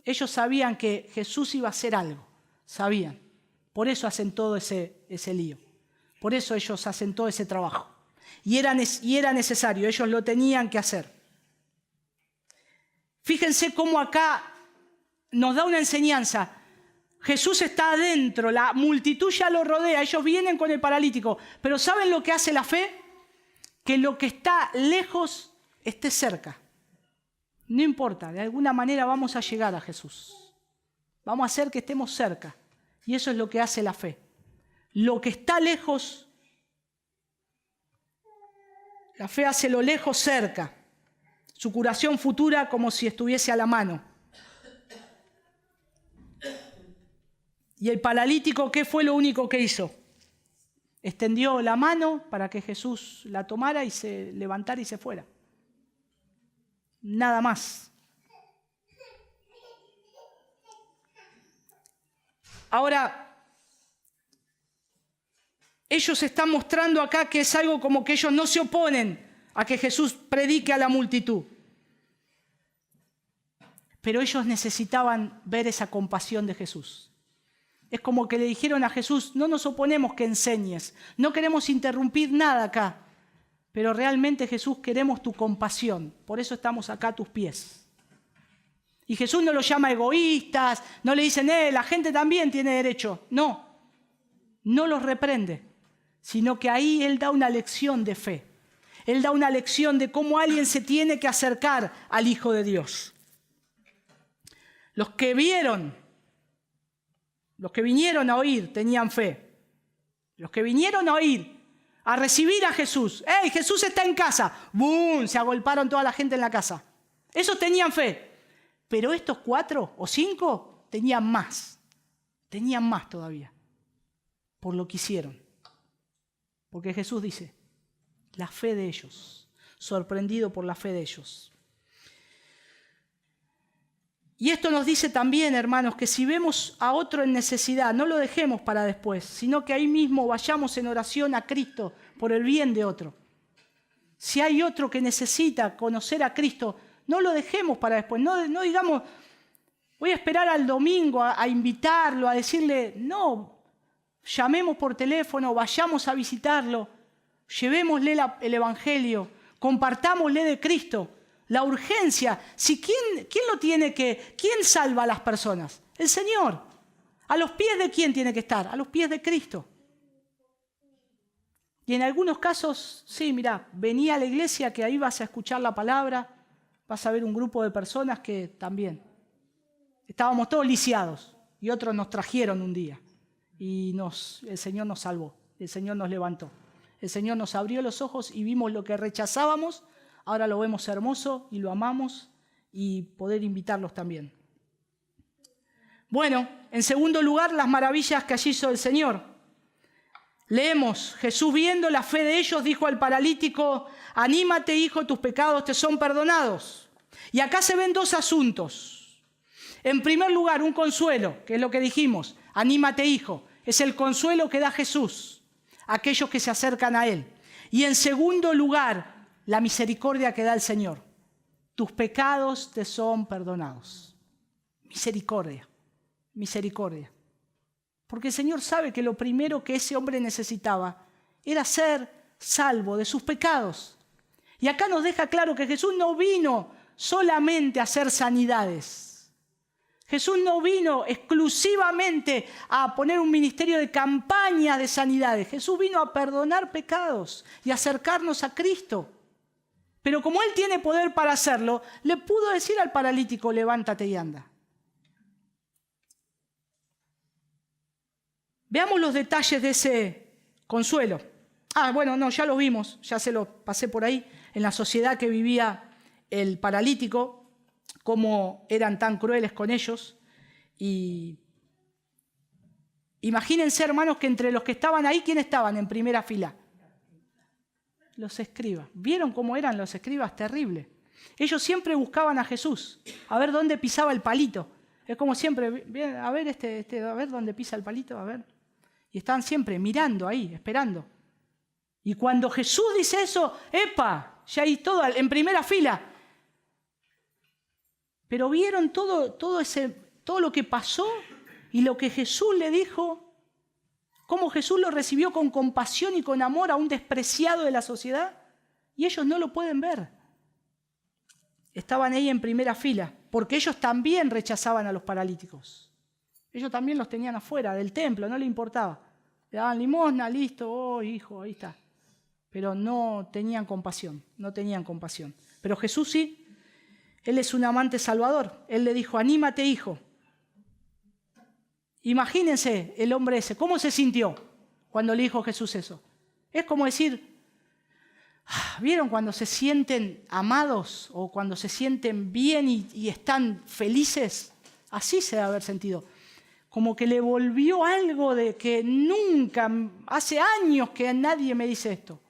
Ellos sabían que Jesús iba a hacer algo, sabían. Por eso hacen todo ese lío. Por eso ellos hacen todo ese trabajo. Y era necesario, ellos lo tenían que hacer. Fíjense cómo acá nos da una enseñanza. Jesús está adentro, la multitud ya lo rodea, ellos vienen con el paralítico. Pero ¿saben lo que hace la fe? Que lo que está lejos esté cerca. No importa, de alguna manera vamos a llegar a Jesús. Vamos a hacer que estemos cerca. Y eso es lo que hace la fe. Lo que está lejos, la fe hace lo lejos cerca. Su curación futura como si estuviese a la mano. Y el paralítico, ¿qué fue lo único que hizo? extendió la mano para que Jesús la tomara y se levantara y se fuera. Nada más. Ahora, ellos están mostrando acá que es algo como que ellos no se oponen a que Jesús predique a la multitud. Pero ellos necesitaban ver esa compasión de Jesús. Es como que le dijeron a Jesús, no nos oponemos que enseñes, no queremos interrumpir nada acá, pero realmente Jesús queremos tu compasión, por eso estamos acá a tus pies. Y Jesús no los llama egoístas, no le dicen, la gente también tiene derecho. No los reprende, sino que ahí Él da una lección de fe. Él da una lección de cómo alguien se tiene que acercar al Hijo de Dios. Los que vinieron a oír tenían fe. Los que vinieron a oír, a recibir a Jesús. ¡Ey, Jesús está en casa! ¡Bum! Se agolparon toda la gente en la casa. Esos tenían fe. Pero estos 4 o 5 tenían más. Tenían más todavía. Por lo que hicieron. Porque Jesús dice, la fe de ellos. Sorprendido por la fe de ellos. Y esto nos dice también, hermanos, que si vemos a otro en necesidad, no lo dejemos para después, sino que ahí mismo vayamos en oración a Cristo por el bien de otro. Si hay otro que necesita conocer a Cristo, no lo dejemos para después. No digamos, voy a esperar al domingo a invitarlo, a decirle, no, llamemos por teléfono, vayamos a visitarlo, llevémosle el Evangelio, compartámosle de Cristo. La urgencia, ¿quién salva a las personas? El Señor. ¿A los pies de quién tiene que estar? A los pies de Cristo. Y en algunos casos, sí, mirá, venía a la iglesia que ahí vas a escuchar la palabra, vas a ver un grupo de personas que también. Estábamos todos lisiados y otros nos trajeron un día y el Señor nos salvó, el Señor nos levantó. El Señor nos abrió los ojos y vimos lo que rechazábamos. Ahora lo vemos hermoso y lo amamos y poder invitarlos también. Bueno, en segundo lugar, las maravillas que allí hizo el Señor. Leemos, Jesús viendo la fe de ellos dijo al paralítico, anímate hijo, tus pecados te son perdonados. Y acá se ven 2 asuntos. En primer lugar, un consuelo, que es lo que dijimos, anímate hijo, es el consuelo que da Jesús a aquellos que se acercan a Él. Y en segundo lugar, la misericordia que da el Señor. Tus pecados te son perdonados. Misericordia, misericordia. Porque el Señor sabe que lo primero que ese hombre necesitaba era ser salvo de sus pecados. Y acá nos deja claro que Jesús no vino solamente a hacer sanidades. Jesús no vino exclusivamente a poner un ministerio de campaña de sanidades. Jesús vino a perdonar pecados y acercarnos a Cristo. Pero como Él tiene poder para hacerlo, le pudo decir al paralítico, levántate y anda. Veamos los detalles de ese consuelo. Ya lo vimos, ya se lo pasé por ahí, en la sociedad que vivía el paralítico, cómo eran tan crueles con ellos. Y imagínense, hermanos, que entre los que estaban ahí, ¿quién estaban en primera fila? Los escribas. ¿Vieron cómo eran los escribas? Terrible. Ellos siempre buscaban a Jesús, a ver dónde pisaba el palito. Es como siempre, a ver a ver dónde pisa el palito, a ver. Y estaban siempre mirando ahí, esperando. Y cuando Jesús dice eso, ¡epa! Ya hay todo en primera fila. Pero vieron todo lo que pasó y lo que Jesús le dijo. Cómo Jesús lo recibió con compasión y con amor a un despreciado de la sociedad. Y ellos no lo pueden ver. Estaban ahí en primera fila, porque ellos también rechazaban a los paralíticos. Ellos también los tenían afuera del templo, no les importaba. Le daban limosna, listo, hijo, ahí está. Pero no tenían compasión, Pero Jesús sí, Él es un amante salvador. Él le dijo, anímate, hijo. Imagínense el hombre ese, ¿cómo se sintió cuando le dijo Jesús eso? Es como decir, ¿vieron cuando se sienten amados o cuando se sienten bien y están felices? Así se debe haber sentido. como que le volvió algo de que nunca, hace años que nadie me dice esto.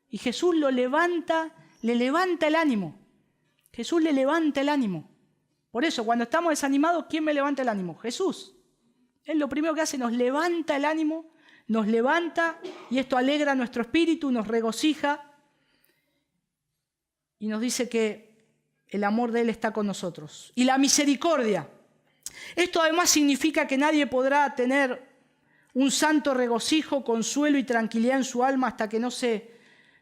Y Jesús lo levanta, le levanta el ánimo. Jesús le levanta el ánimo. Por eso, cuando estamos desanimados, ¿quién me levanta el ánimo? Jesús. Él lo primero que hace, nos levanta el ánimo, nos levanta, y esto alegra nuestro espíritu, nos regocija, y nos dice que el amor de Él está con nosotros. Y la misericordia. Esto además significa que nadie podrá tener un santo regocijo, consuelo y tranquilidad en su alma hasta que no se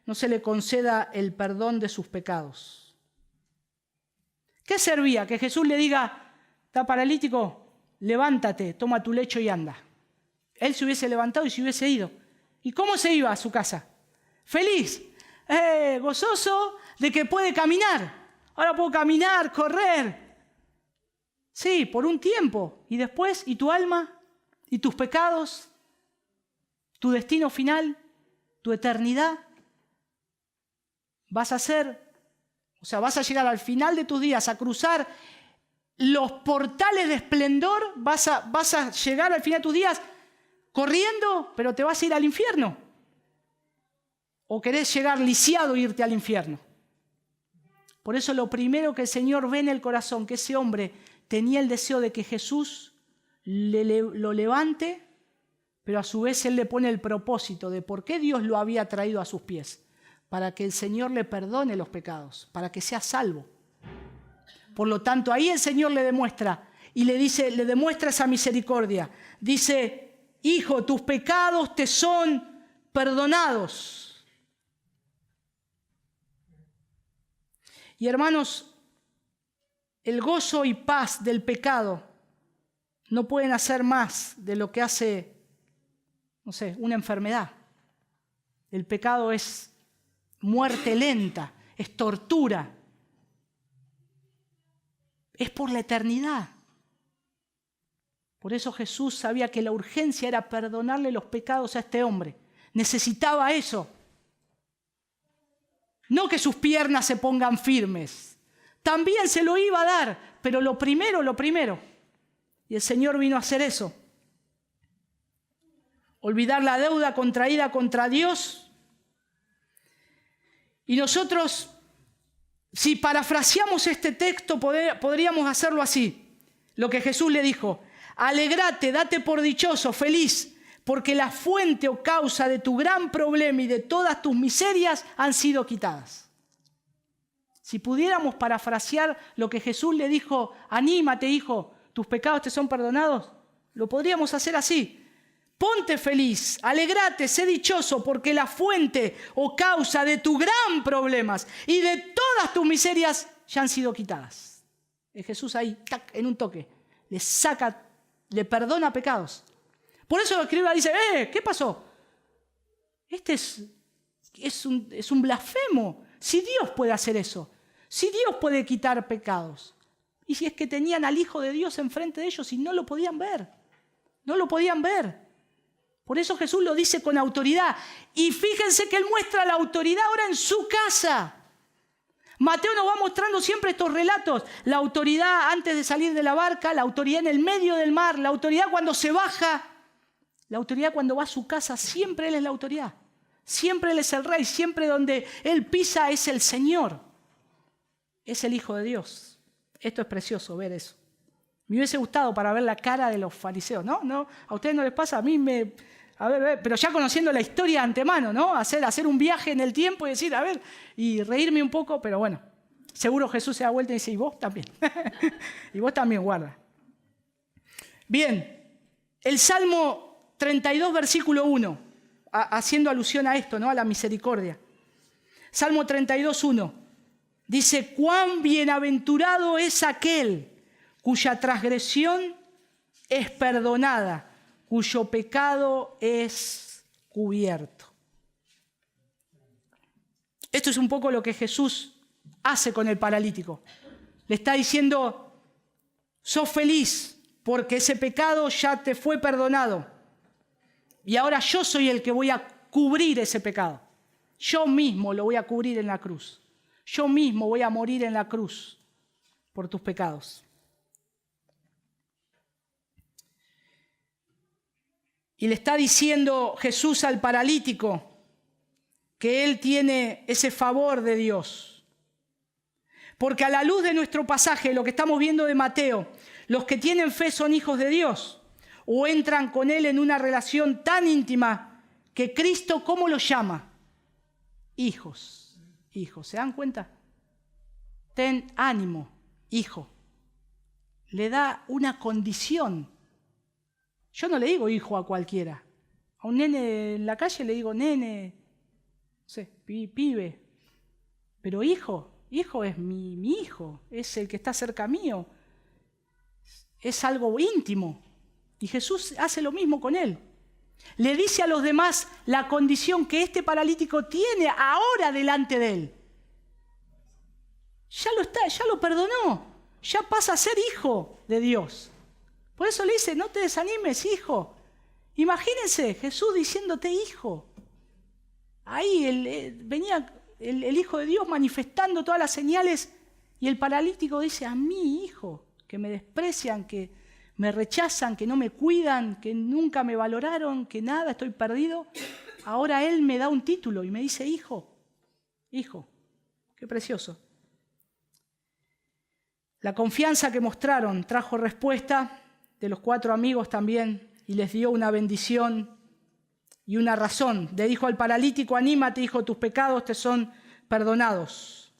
le conceda el perdón de sus pecados. ¿Qué servía? Que Jesús le diga, ¿está paralítico? Levántate, toma tu lecho y anda. Él se hubiese levantado y se hubiese ido. ¿Y cómo se iba a su casa? Feliz, gozoso de que puede caminar. Ahora puedo caminar, correr. Sí, por un tiempo. Y después, ¿y tu alma? ¿Y tus pecados? ¿Tu destino final? ¿Tu eternidad? Vas a llegar al final de tus días, a cruzar los portales de esplendor, vas a llegar al final de tus días corriendo, pero te vas a ir al infierno. ¿O querés llegar lisiado e irte al infierno? Por eso lo primero que el Señor ve en el corazón, que ese hombre tenía el deseo de que Jesús lo levante, pero a su vez Él le pone el propósito de por qué Dios lo había traído a sus pies. Para que el Señor le perdone los pecados, para que sea salvo. Por lo tanto, ahí el Señor le demuestra, y le demuestra esa misericordia. Dice, hijo, tus pecados te son perdonados. Y hermanos, el gozo y paz del pecado no pueden hacer más de lo que hace, una enfermedad. El pecado es muerte lenta, es tortura. Es por la eternidad. Por eso Jesús sabía que la urgencia era perdonarle los pecados a este hombre. Necesitaba eso. No que sus piernas se pongan firmes. También se lo iba a dar, pero lo primero. Y el Señor vino a hacer eso. Olvidar la deuda contraída contra Dios. Y nosotros, si parafraseamos este texto, podríamos hacerlo así. Lo que Jesús le dijo: alegrate, date por dichoso, feliz, porque la fuente o causa de tu gran problema y de todas tus miserias han sido quitadas. Si pudiéramos parafrasear lo que Jesús le dijo: anímate, hijo, tus pecados te son perdonados, lo podríamos hacer así. Ponte feliz, alegrate, sé dichoso, porque la fuente o causa de tus gran problemas y de todas tus miserias ya han sido quitadas. Es Jesús ahí, tac, en un toque, le perdona pecados. Por eso la Escritura dice, ¿qué pasó? Este es un blasfemo. Si Dios puede hacer eso, si Dios puede quitar pecados. Y si es que tenían al Hijo de Dios enfrente de ellos y no lo podían ver. No lo podían ver. Por eso Jesús lo dice con autoridad. Y fíjense que Él muestra la autoridad ahora en su casa. Mateo nos va mostrando siempre estos relatos. La autoridad antes de salir de la barca, la autoridad en el medio del mar, la autoridad cuando se baja, la autoridad cuando va a su casa. Siempre Él es la autoridad. Siempre Él es el Rey. Siempre donde Él pisa es el Señor. Es el Hijo de Dios. Esto es precioso ver eso. Me hubiese gustado para ver la cara de los fariseos, ¿no? ¿A ustedes no les pasa? A mí pero ya conociendo la historia de antemano, ¿no? Hacer un viaje en el tiempo y decir, y reírme un poco, pero bueno, seguro Jesús se da vuelta y dice, y vos también. Y vos también, guarda. Bien, el Salmo 32, versículo 1, haciendo alusión a esto, ¿no? A la misericordia. Salmo 32, 1, dice, cuán bienaventurado es aquel cuya transgresión es perdonada, cuyo pecado es cubierto. Esto es un poco lo que Jesús hace con el paralítico. Le está diciendo, sos feliz porque ese pecado ya te fue perdonado. Y ahora yo soy el que voy a cubrir ese pecado. Yo mismo lo voy a cubrir en la cruz. Yo mismo voy a morir en la cruz por tus pecados. Y le está diciendo Jesús al paralítico que él tiene ese favor de Dios. Porque a la luz de nuestro pasaje, lo que estamos viendo de Mateo, los que tienen fe son hijos de Dios o entran con Él en una relación tan íntima que Cristo, ¿cómo los llama? Hijos. Hijos. ¿Se dan cuenta? Ten ánimo, hijo. Le da una condición. Yo no le digo hijo a cualquiera. A un nene en la calle le digo nene, no sé, pibe. Pero hijo es mi hijo, es el que está cerca mío. Es algo íntimo. Y Jesús hace lo mismo con él. Le dice a los demás la condición que este paralítico tiene ahora delante de él. Ya lo perdonó. Ya pasa a ser hijo de Dios. Por eso le dice, no te desanimes, hijo. Imagínense, Jesús diciéndote hijo. Ahí venía el Hijo de Dios manifestando todas las señales y el paralítico dice, a mí, hijo, que me desprecian, que me rechazan, que no me cuidan, que nunca me valoraron, que nada, estoy perdido. Ahora Él me da un título y me dice, hijo, hijo. Qué precioso. La confianza que mostraron trajo respuesta de los 4 amigos también y les dio una bendición y una razón. Le dijo al paralítico, anímate, hijo, tus pecados te son perdonados.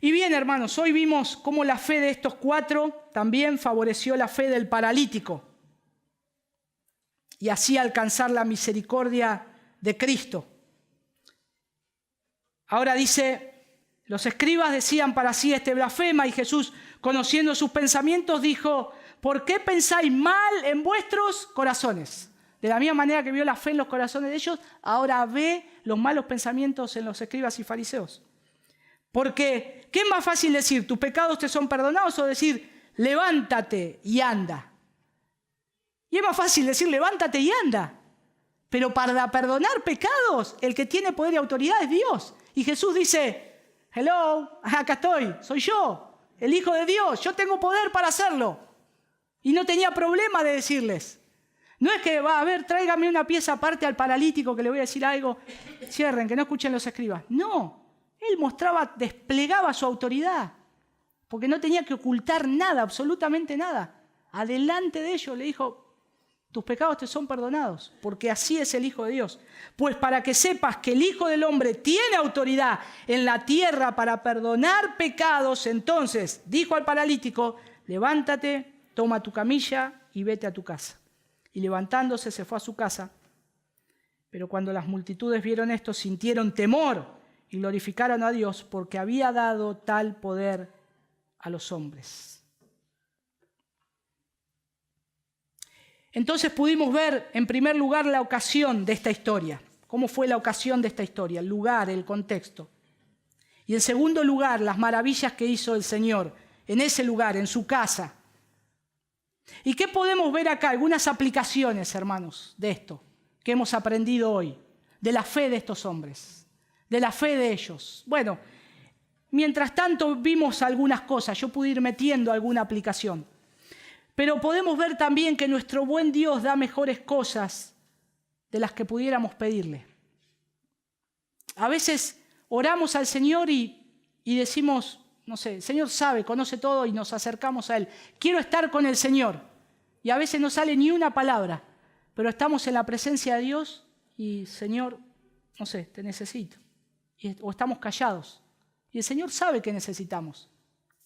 Y bien, hermanos, hoy vimos cómo la fe de estos 4 también favoreció la fe del paralítico y así alcanzar la misericordia de Cristo. Ahora dice, los escribas decían para sí, este blasfema, y Jesús, conociendo sus pensamientos, dijo, ¿por qué pensáis mal en vuestros corazones? De la misma manera que vio la fe en los corazones de ellos, ahora ve los malos pensamientos en los escribas y fariseos. Porque, ¿qué es más fácil decir? ¿Tus pecados te son perdonados? O decir, levántate y anda. Y es más fácil decir, levántate y anda. Pero para perdonar pecados, el que tiene poder y autoridad es Dios. Y Jesús dice, hello, acá estoy, soy yo, el Hijo de Dios, yo tengo poder para hacerlo. Y no tenía problema de decirles. No es que, a ver, tráigame una pieza aparte al paralítico que le voy a decir algo, cierren, que no escuchen los escribas. No. Él desplegaba su autoridad, porque no tenía que ocultar nada, absolutamente nada. Adelante de ellos le dijo, tus pecados te son perdonados, porque así es el Hijo de Dios. Pues para que sepas que el Hijo del Hombre tiene autoridad en la tierra para perdonar pecados, entonces dijo al paralítico, levántate, toma tu camilla y vete a tu casa. Y levantándose se fue a su casa. Pero cuando las multitudes vieron esto, sintieron temor y glorificaron a Dios porque había dado tal poder a los hombres. Entonces pudimos ver en primer lugar la ocasión de esta historia. ¿Cómo fue la ocasión de esta historia? El lugar, el contexto. Y en segundo lugar, las maravillas que hizo el Señor en ese lugar, en su casa. ¿Y qué podemos ver acá? Algunas aplicaciones, hermanos, de esto que hemos aprendido hoy, de la fe de estos hombres. De la fe de ellos. Bueno, mientras tanto vimos algunas cosas, yo pude ir metiendo alguna aplicación. Pero podemos ver también que nuestro buen Dios da mejores cosas de las que pudiéramos pedirle. A veces oramos al Señor y decimos, no sé, el Señor sabe, conoce todo y nos acercamos a Él. Quiero estar con el Señor. Y a veces no sale ni una palabra, pero estamos en la presencia de Dios y, Señor, no sé, te necesito. O estamos callados. Y el Señor sabe que necesitamos.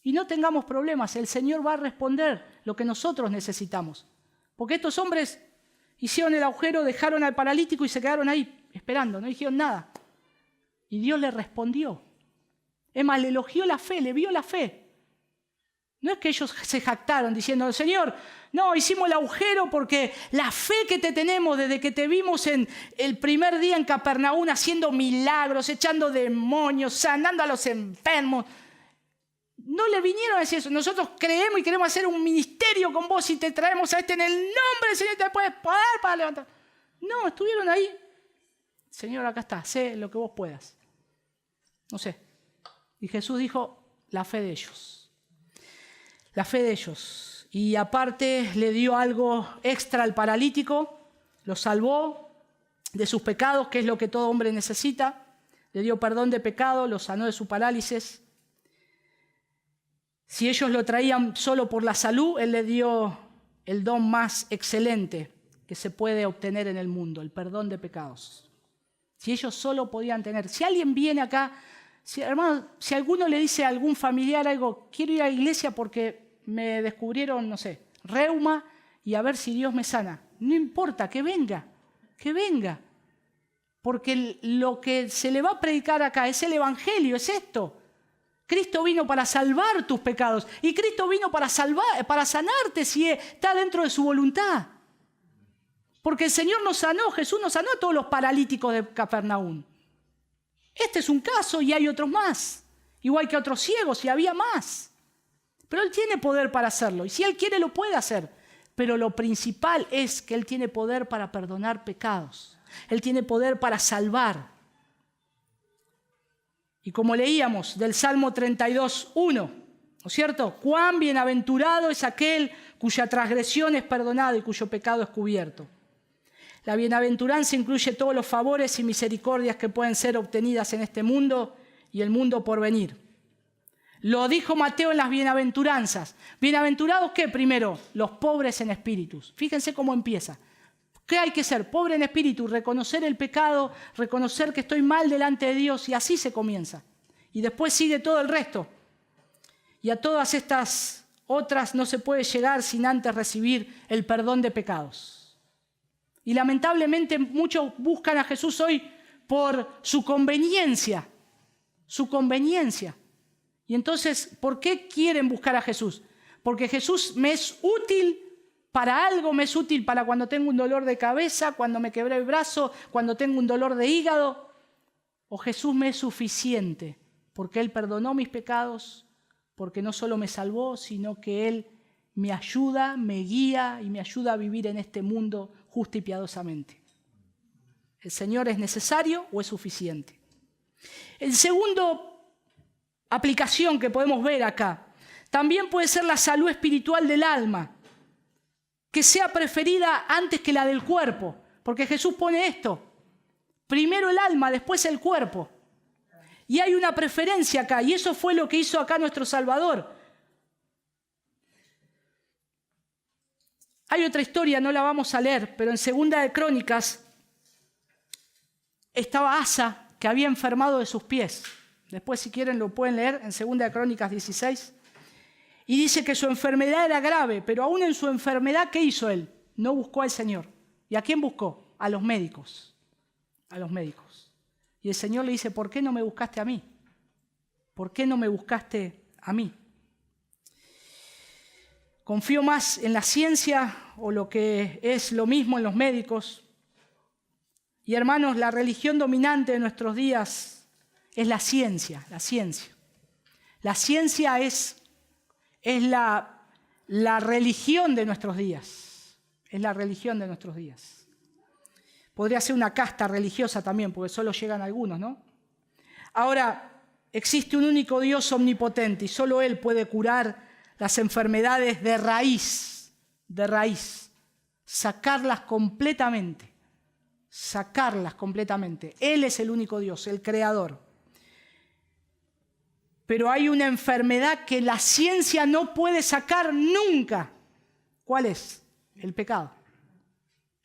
Y no tengamos problemas, el Señor va a responder lo que nosotros necesitamos. Porque estos hombres hicieron el agujero, dejaron al paralítico y se quedaron ahí esperando, no dijeron nada. Y Dios le respondió. Es más, le elogió la fe, le vio la fe. No es que ellos se jactaron diciendo, Señor, no, hicimos el agujero porque la fe que te tenemos desde que te vimos en el primer día en Capernaum haciendo milagros, echando demonios, sanando a los enfermos. No le vinieron a decir eso. Nosotros creemos y queremos hacer un ministerio con vos y te traemos a este en el nombre del Señor y te puedes poder para levantar. No, estuvieron ahí. Señor, acá está, sé lo que vos puedas. No sé. Y Jesús dijo, la fe de ellos. La fe de ellos. Y aparte le dio algo extra al paralítico, Lo salvó de sus pecados, que es lo que todo hombre necesita. Le dio perdón de pecado, lo sanó de su parálisis. Si ellos lo traían solo por la salud, Él le dio el don más excelente que se puede obtener en el mundo, el perdón de pecados. Si ellos solo podían tener. Si alguien viene acá, hermano, si alguno le dice a algún familiar algo, quiero ir a la iglesia porque me descubrieron, no sé, reuma y a ver si Dios me sana. No importa, que venga, que venga. Porque lo que se le va a predicar acá es el evangelio, es esto. Cristo vino para salvar tus pecados y Cristo vino para sanarte si está dentro de su voluntad. Porque el Señor nos sanó, Jesús nos sanó a todos los paralíticos de Capernaum. Este es un caso y hay otros más. Igual que otros ciegos y había más. Pero Él tiene poder para hacerlo y si Él quiere lo puede hacer. Pero lo principal es que Él tiene poder para perdonar pecados. Él tiene poder para salvar. Y como leíamos del Salmo 32:1, ¿no es cierto? Cuán bienaventurado es aquel cuya transgresión es perdonada y cuyo pecado es cubierto. La bienaventuranza incluye todos los favores y misericordias que pueden ser obtenidas en este mundo y el mundo por venir. Lo dijo Mateo en las bienaventuranzas. ¿Bienaventurados qué? Primero, los pobres en espíritus. Fíjense cómo empieza. ¿Qué hay que ser? Pobre en espíritu, reconocer el pecado, reconocer que estoy mal delante de Dios y así se comienza. Y después sigue todo el resto. Y a todas estas otras no se puede llegar sin antes recibir el perdón de pecados. Y lamentablemente muchos buscan a Jesús hoy por su conveniencia. Su conveniencia. Y entonces, ¿por qué quieren buscar a Jesús? Porque Jesús me es útil para algo, me es útil para cuando tengo un dolor de cabeza, cuando me quebré el brazo, cuando tengo un dolor de hígado. O Jesús me es suficiente porque Él perdonó mis pecados, porque no solo me salvó, sino que Él me ayuda, me guía y me ayuda a vivir en este mundo justo y piadosamente. ¿El Señor es necesario o es suficiente? El segundo aplicación que podemos ver acá, también puede ser la salud espiritual del alma, que sea preferida antes que la del cuerpo, porque Jesús pone esto, primero el alma, después el cuerpo. Y hay una preferencia acá, y eso fue lo que hizo acá nuestro Salvador. Hay otra historia, no la vamos a leer, pero en Segunda de Crónicas estaba Asa, que había enfermado de sus pies. Después, si quieren, lo pueden leer en Segunda de Crónicas 16. Y dice que su enfermedad era grave, pero aún en su enfermedad, ¿qué hizo él? No buscó al Señor. ¿Y a quién buscó? A los médicos. A los médicos. Y el Señor le dice, ¿por qué no me buscaste a mí? ¿Por qué no me buscaste a mí? Confío más en la ciencia o lo que es lo mismo en los médicos. Y hermanos, la religión dominante de nuestros días es la ciencia, la ciencia. La ciencia es la religión de nuestros días. Es la religión de nuestros días. Podría ser una casta religiosa también, porque solo llegan algunos, ¿no? Ahora, existe un único Dios omnipotente y solo Él puede curar las enfermedades de raíz, sacarlas completamente. Él es el único Dios, el creador. Pero hay una enfermedad que la ciencia no puede sacar nunca. ¿Cuál es? El pecado.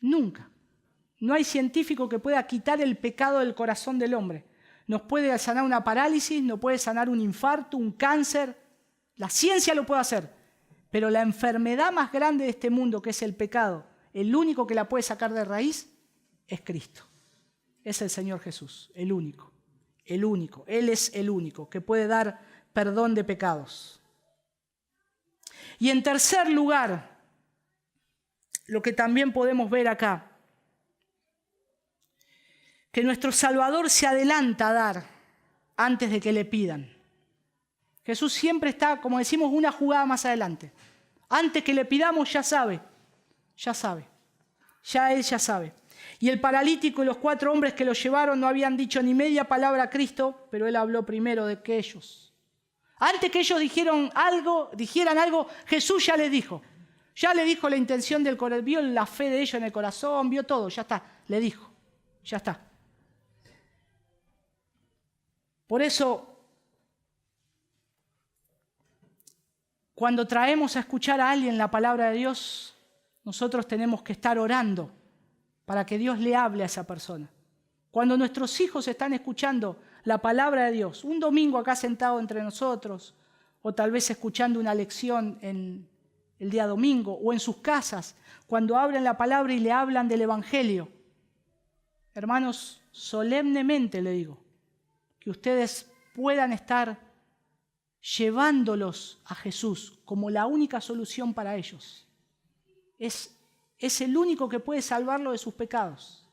Nunca. No hay científico que pueda quitar el pecado del corazón del hombre. Nos puede sanar una parálisis, nos puede sanar un infarto, un cáncer. La ciencia lo puede hacer. Pero la enfermedad más grande de este mundo, que es el pecado, el único que la puede sacar de raíz es Cristo. Es el Señor Jesús, el único. El único. Él es el único que puede dar perdón de pecados. Y en tercer lugar, lo que también podemos ver acá, que nuestro Salvador se adelanta a dar antes de que le pidan. Jesús siempre está, como decimos, una jugada más adelante. Antes que le pidamos ya sabe. Ya Él ya sabe. Y el paralítico y los 4 hombres que lo llevaron no habían dicho ni media palabra a Cristo, pero Él habló primero de que ellos. Antes que ellos dijeran algo, Jesús ya les dijo. Ya le dijo la intención del corazón, vio la fe de ellos en el corazón, vio todo, ya está, le dijo, ya está. Por eso, cuando traemos a escuchar a alguien la palabra de Dios, nosotros tenemos que estar orando para que Dios le hable a esa persona. Cuando nuestros hijos están escuchando la palabra de Dios, un domingo acá sentado entre nosotros, o tal vez escuchando una lección en el día domingo, o en sus casas, cuando abren la palabra y le hablan del Evangelio, hermanos, solemnemente le digo, que ustedes puedan estar llevándolos a Jesús como la única solución para ellos. Es el único que puede salvarlo de sus pecados.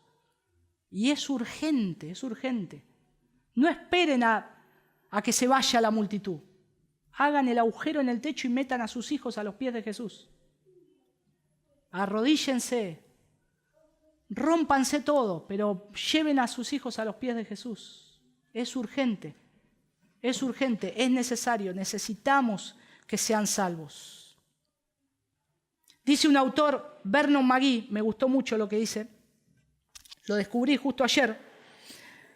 Y es urgente, es urgente. No esperen a que se vaya la multitud. Hagan el agujero en el techo y metan a sus hijos a los pies de Jesús. Arrodíllense, rómpanse todo, pero lleven a sus hijos a los pies de Jesús. Es urgente, es necesario, necesitamos que sean salvos. Dice un autor, Vernon McGee, me gustó mucho lo que dice, lo descubrí justo ayer.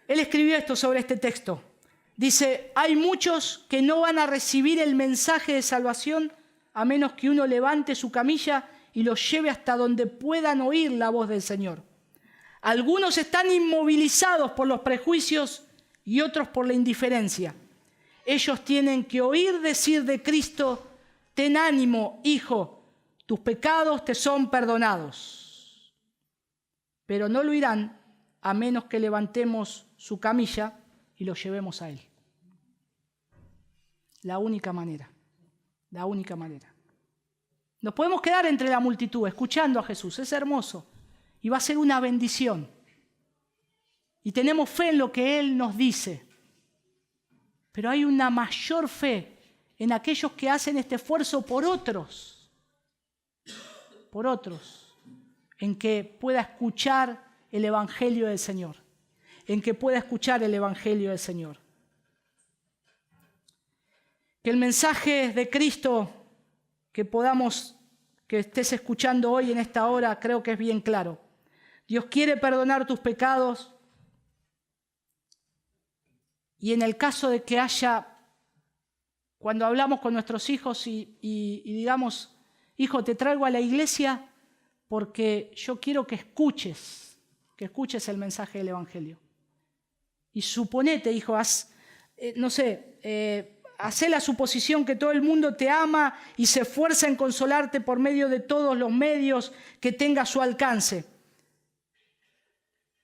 Él escribió esto sobre este texto. Dice, hay muchos que no van a recibir el mensaje de salvación a menos que uno levante su camilla y los lleve hasta donde puedan oír la voz del Señor. Algunos están inmovilizados por los prejuicios y otros por la indiferencia. Ellos tienen que oír decir de Cristo, ten ánimo, hijo, tus pecados te son perdonados. Pero no lo oirán a menos que levantemos su camilla y lo llevemos a Él. La única manera, la única manera. Nos podemos quedar entre la multitud escuchando a Jesús, es hermoso y va a ser una bendición. Y tenemos fe en lo que Él nos dice. Pero hay una mayor fe en aquellos que hacen este esfuerzo por otros, en que pueda escuchar el Evangelio del Señor, en que pueda escuchar el Evangelio del Señor. Que el mensaje de Cristo que estés escuchando hoy en esta hora, creo que es bien claro. Dios quiere perdonar tus pecados y en el caso de que haya, cuando hablamos con nuestros hijos y digamos, hijo, te traigo a la iglesia porque yo quiero que escuches el mensaje del Evangelio. Y suponete, hijo, hacé la suposición que todo el mundo te ama y se esfuerza en consolarte por medio de todos los medios que tenga a su alcance.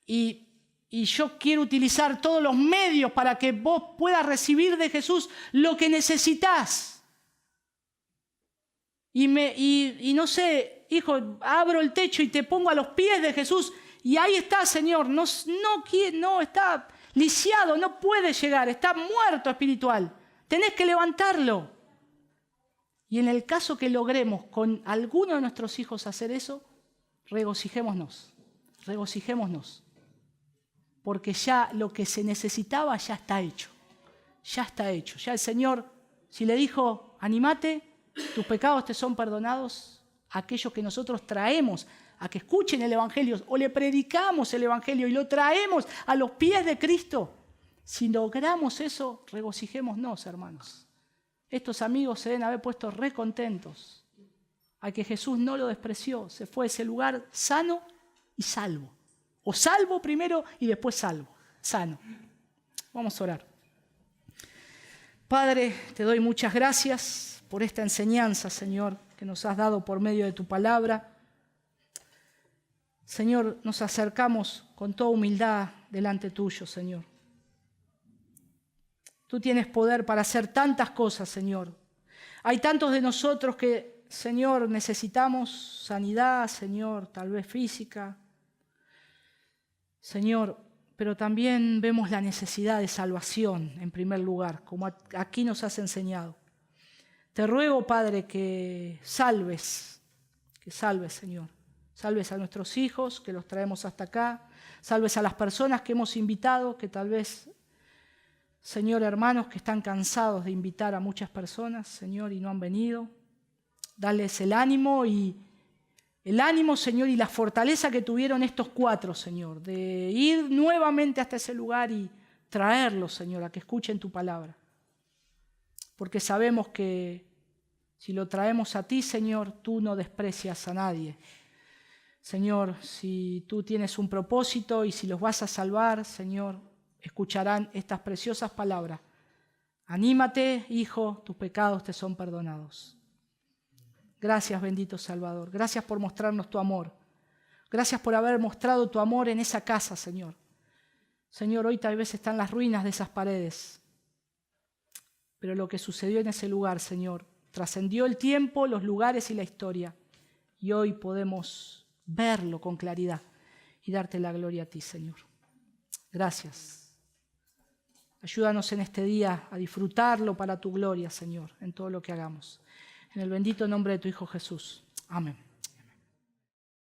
Y yo quiero utilizar todos los medios para que vos puedas recibir de Jesús lo que necesitas. Y no sé, hijo, abro el techo y te pongo a los pies de Jesús y ahí está, Señor. No está lisiado, no puede llegar, está muerto espiritual. Tenés que levantarlo. Y en el caso que logremos con alguno de nuestros hijos hacer eso, regocijémonos. Porque ya lo que se necesitaba ya está hecho. Ya está hecho. Ya el Señor, si le dijo, anímate, tus pecados te son perdonados, aquellos que nosotros traemos a que escuchen el Evangelio o le predicamos el Evangelio y lo traemos a los pies de Cristo. Si logramos eso, regocijémonos, hermanos. Estos amigos se deben haber puesto re contentos a que Jesús no lo despreció, se fue a ese lugar sano y salvo. O salvo primero y después sano. Vamos a orar. Padre, te doy muchas gracias por esta enseñanza, Señor, que nos has dado por medio de tu palabra. Señor, nos acercamos con toda humildad delante tuyo, Señor. Tú tienes poder para hacer tantas cosas, Señor. Hay tantos de nosotros que, Señor, necesitamos sanidad, Señor, tal vez física. Señor, pero también vemos la necesidad de salvación en primer lugar, como aquí nos has enseñado. Te ruego, Padre, que salves, Señor. Salves a nuestros hijos, que los traemos hasta acá. Salves a las personas que hemos invitado, que tal vez, Señor, hermanos que están cansados de invitar a muchas personas, Señor, y no han venido. Dales el ánimo, Señor, y la fortaleza que tuvieron estos 4, Señor, de ir nuevamente hasta ese lugar y traerlos, Señor, a que escuchen tu palabra. Porque sabemos que si lo traemos a ti, Señor, tú no desprecias a nadie. Señor, si tú tienes un propósito y si los vas a salvar, Señor, escucharán estas preciosas palabras. Anímate, hijo, tus pecados te son perdonados. Gracias, bendito Salvador. Gracias por mostrarnos tu amor. Gracias por haber mostrado tu amor en esa casa, Señor. Señor, hoy tal vez están las ruinas de esas paredes. Pero lo que sucedió en ese lugar, Señor, trascendió el tiempo, los lugares y la historia. Y hoy podemos verlo con claridad y darte la gloria a ti, Señor. Gracias. Ayúdanos en este día a disfrutarlo para tu gloria, Señor, en todo lo que hagamos. En el bendito nombre de tu Hijo Jesús. Amén.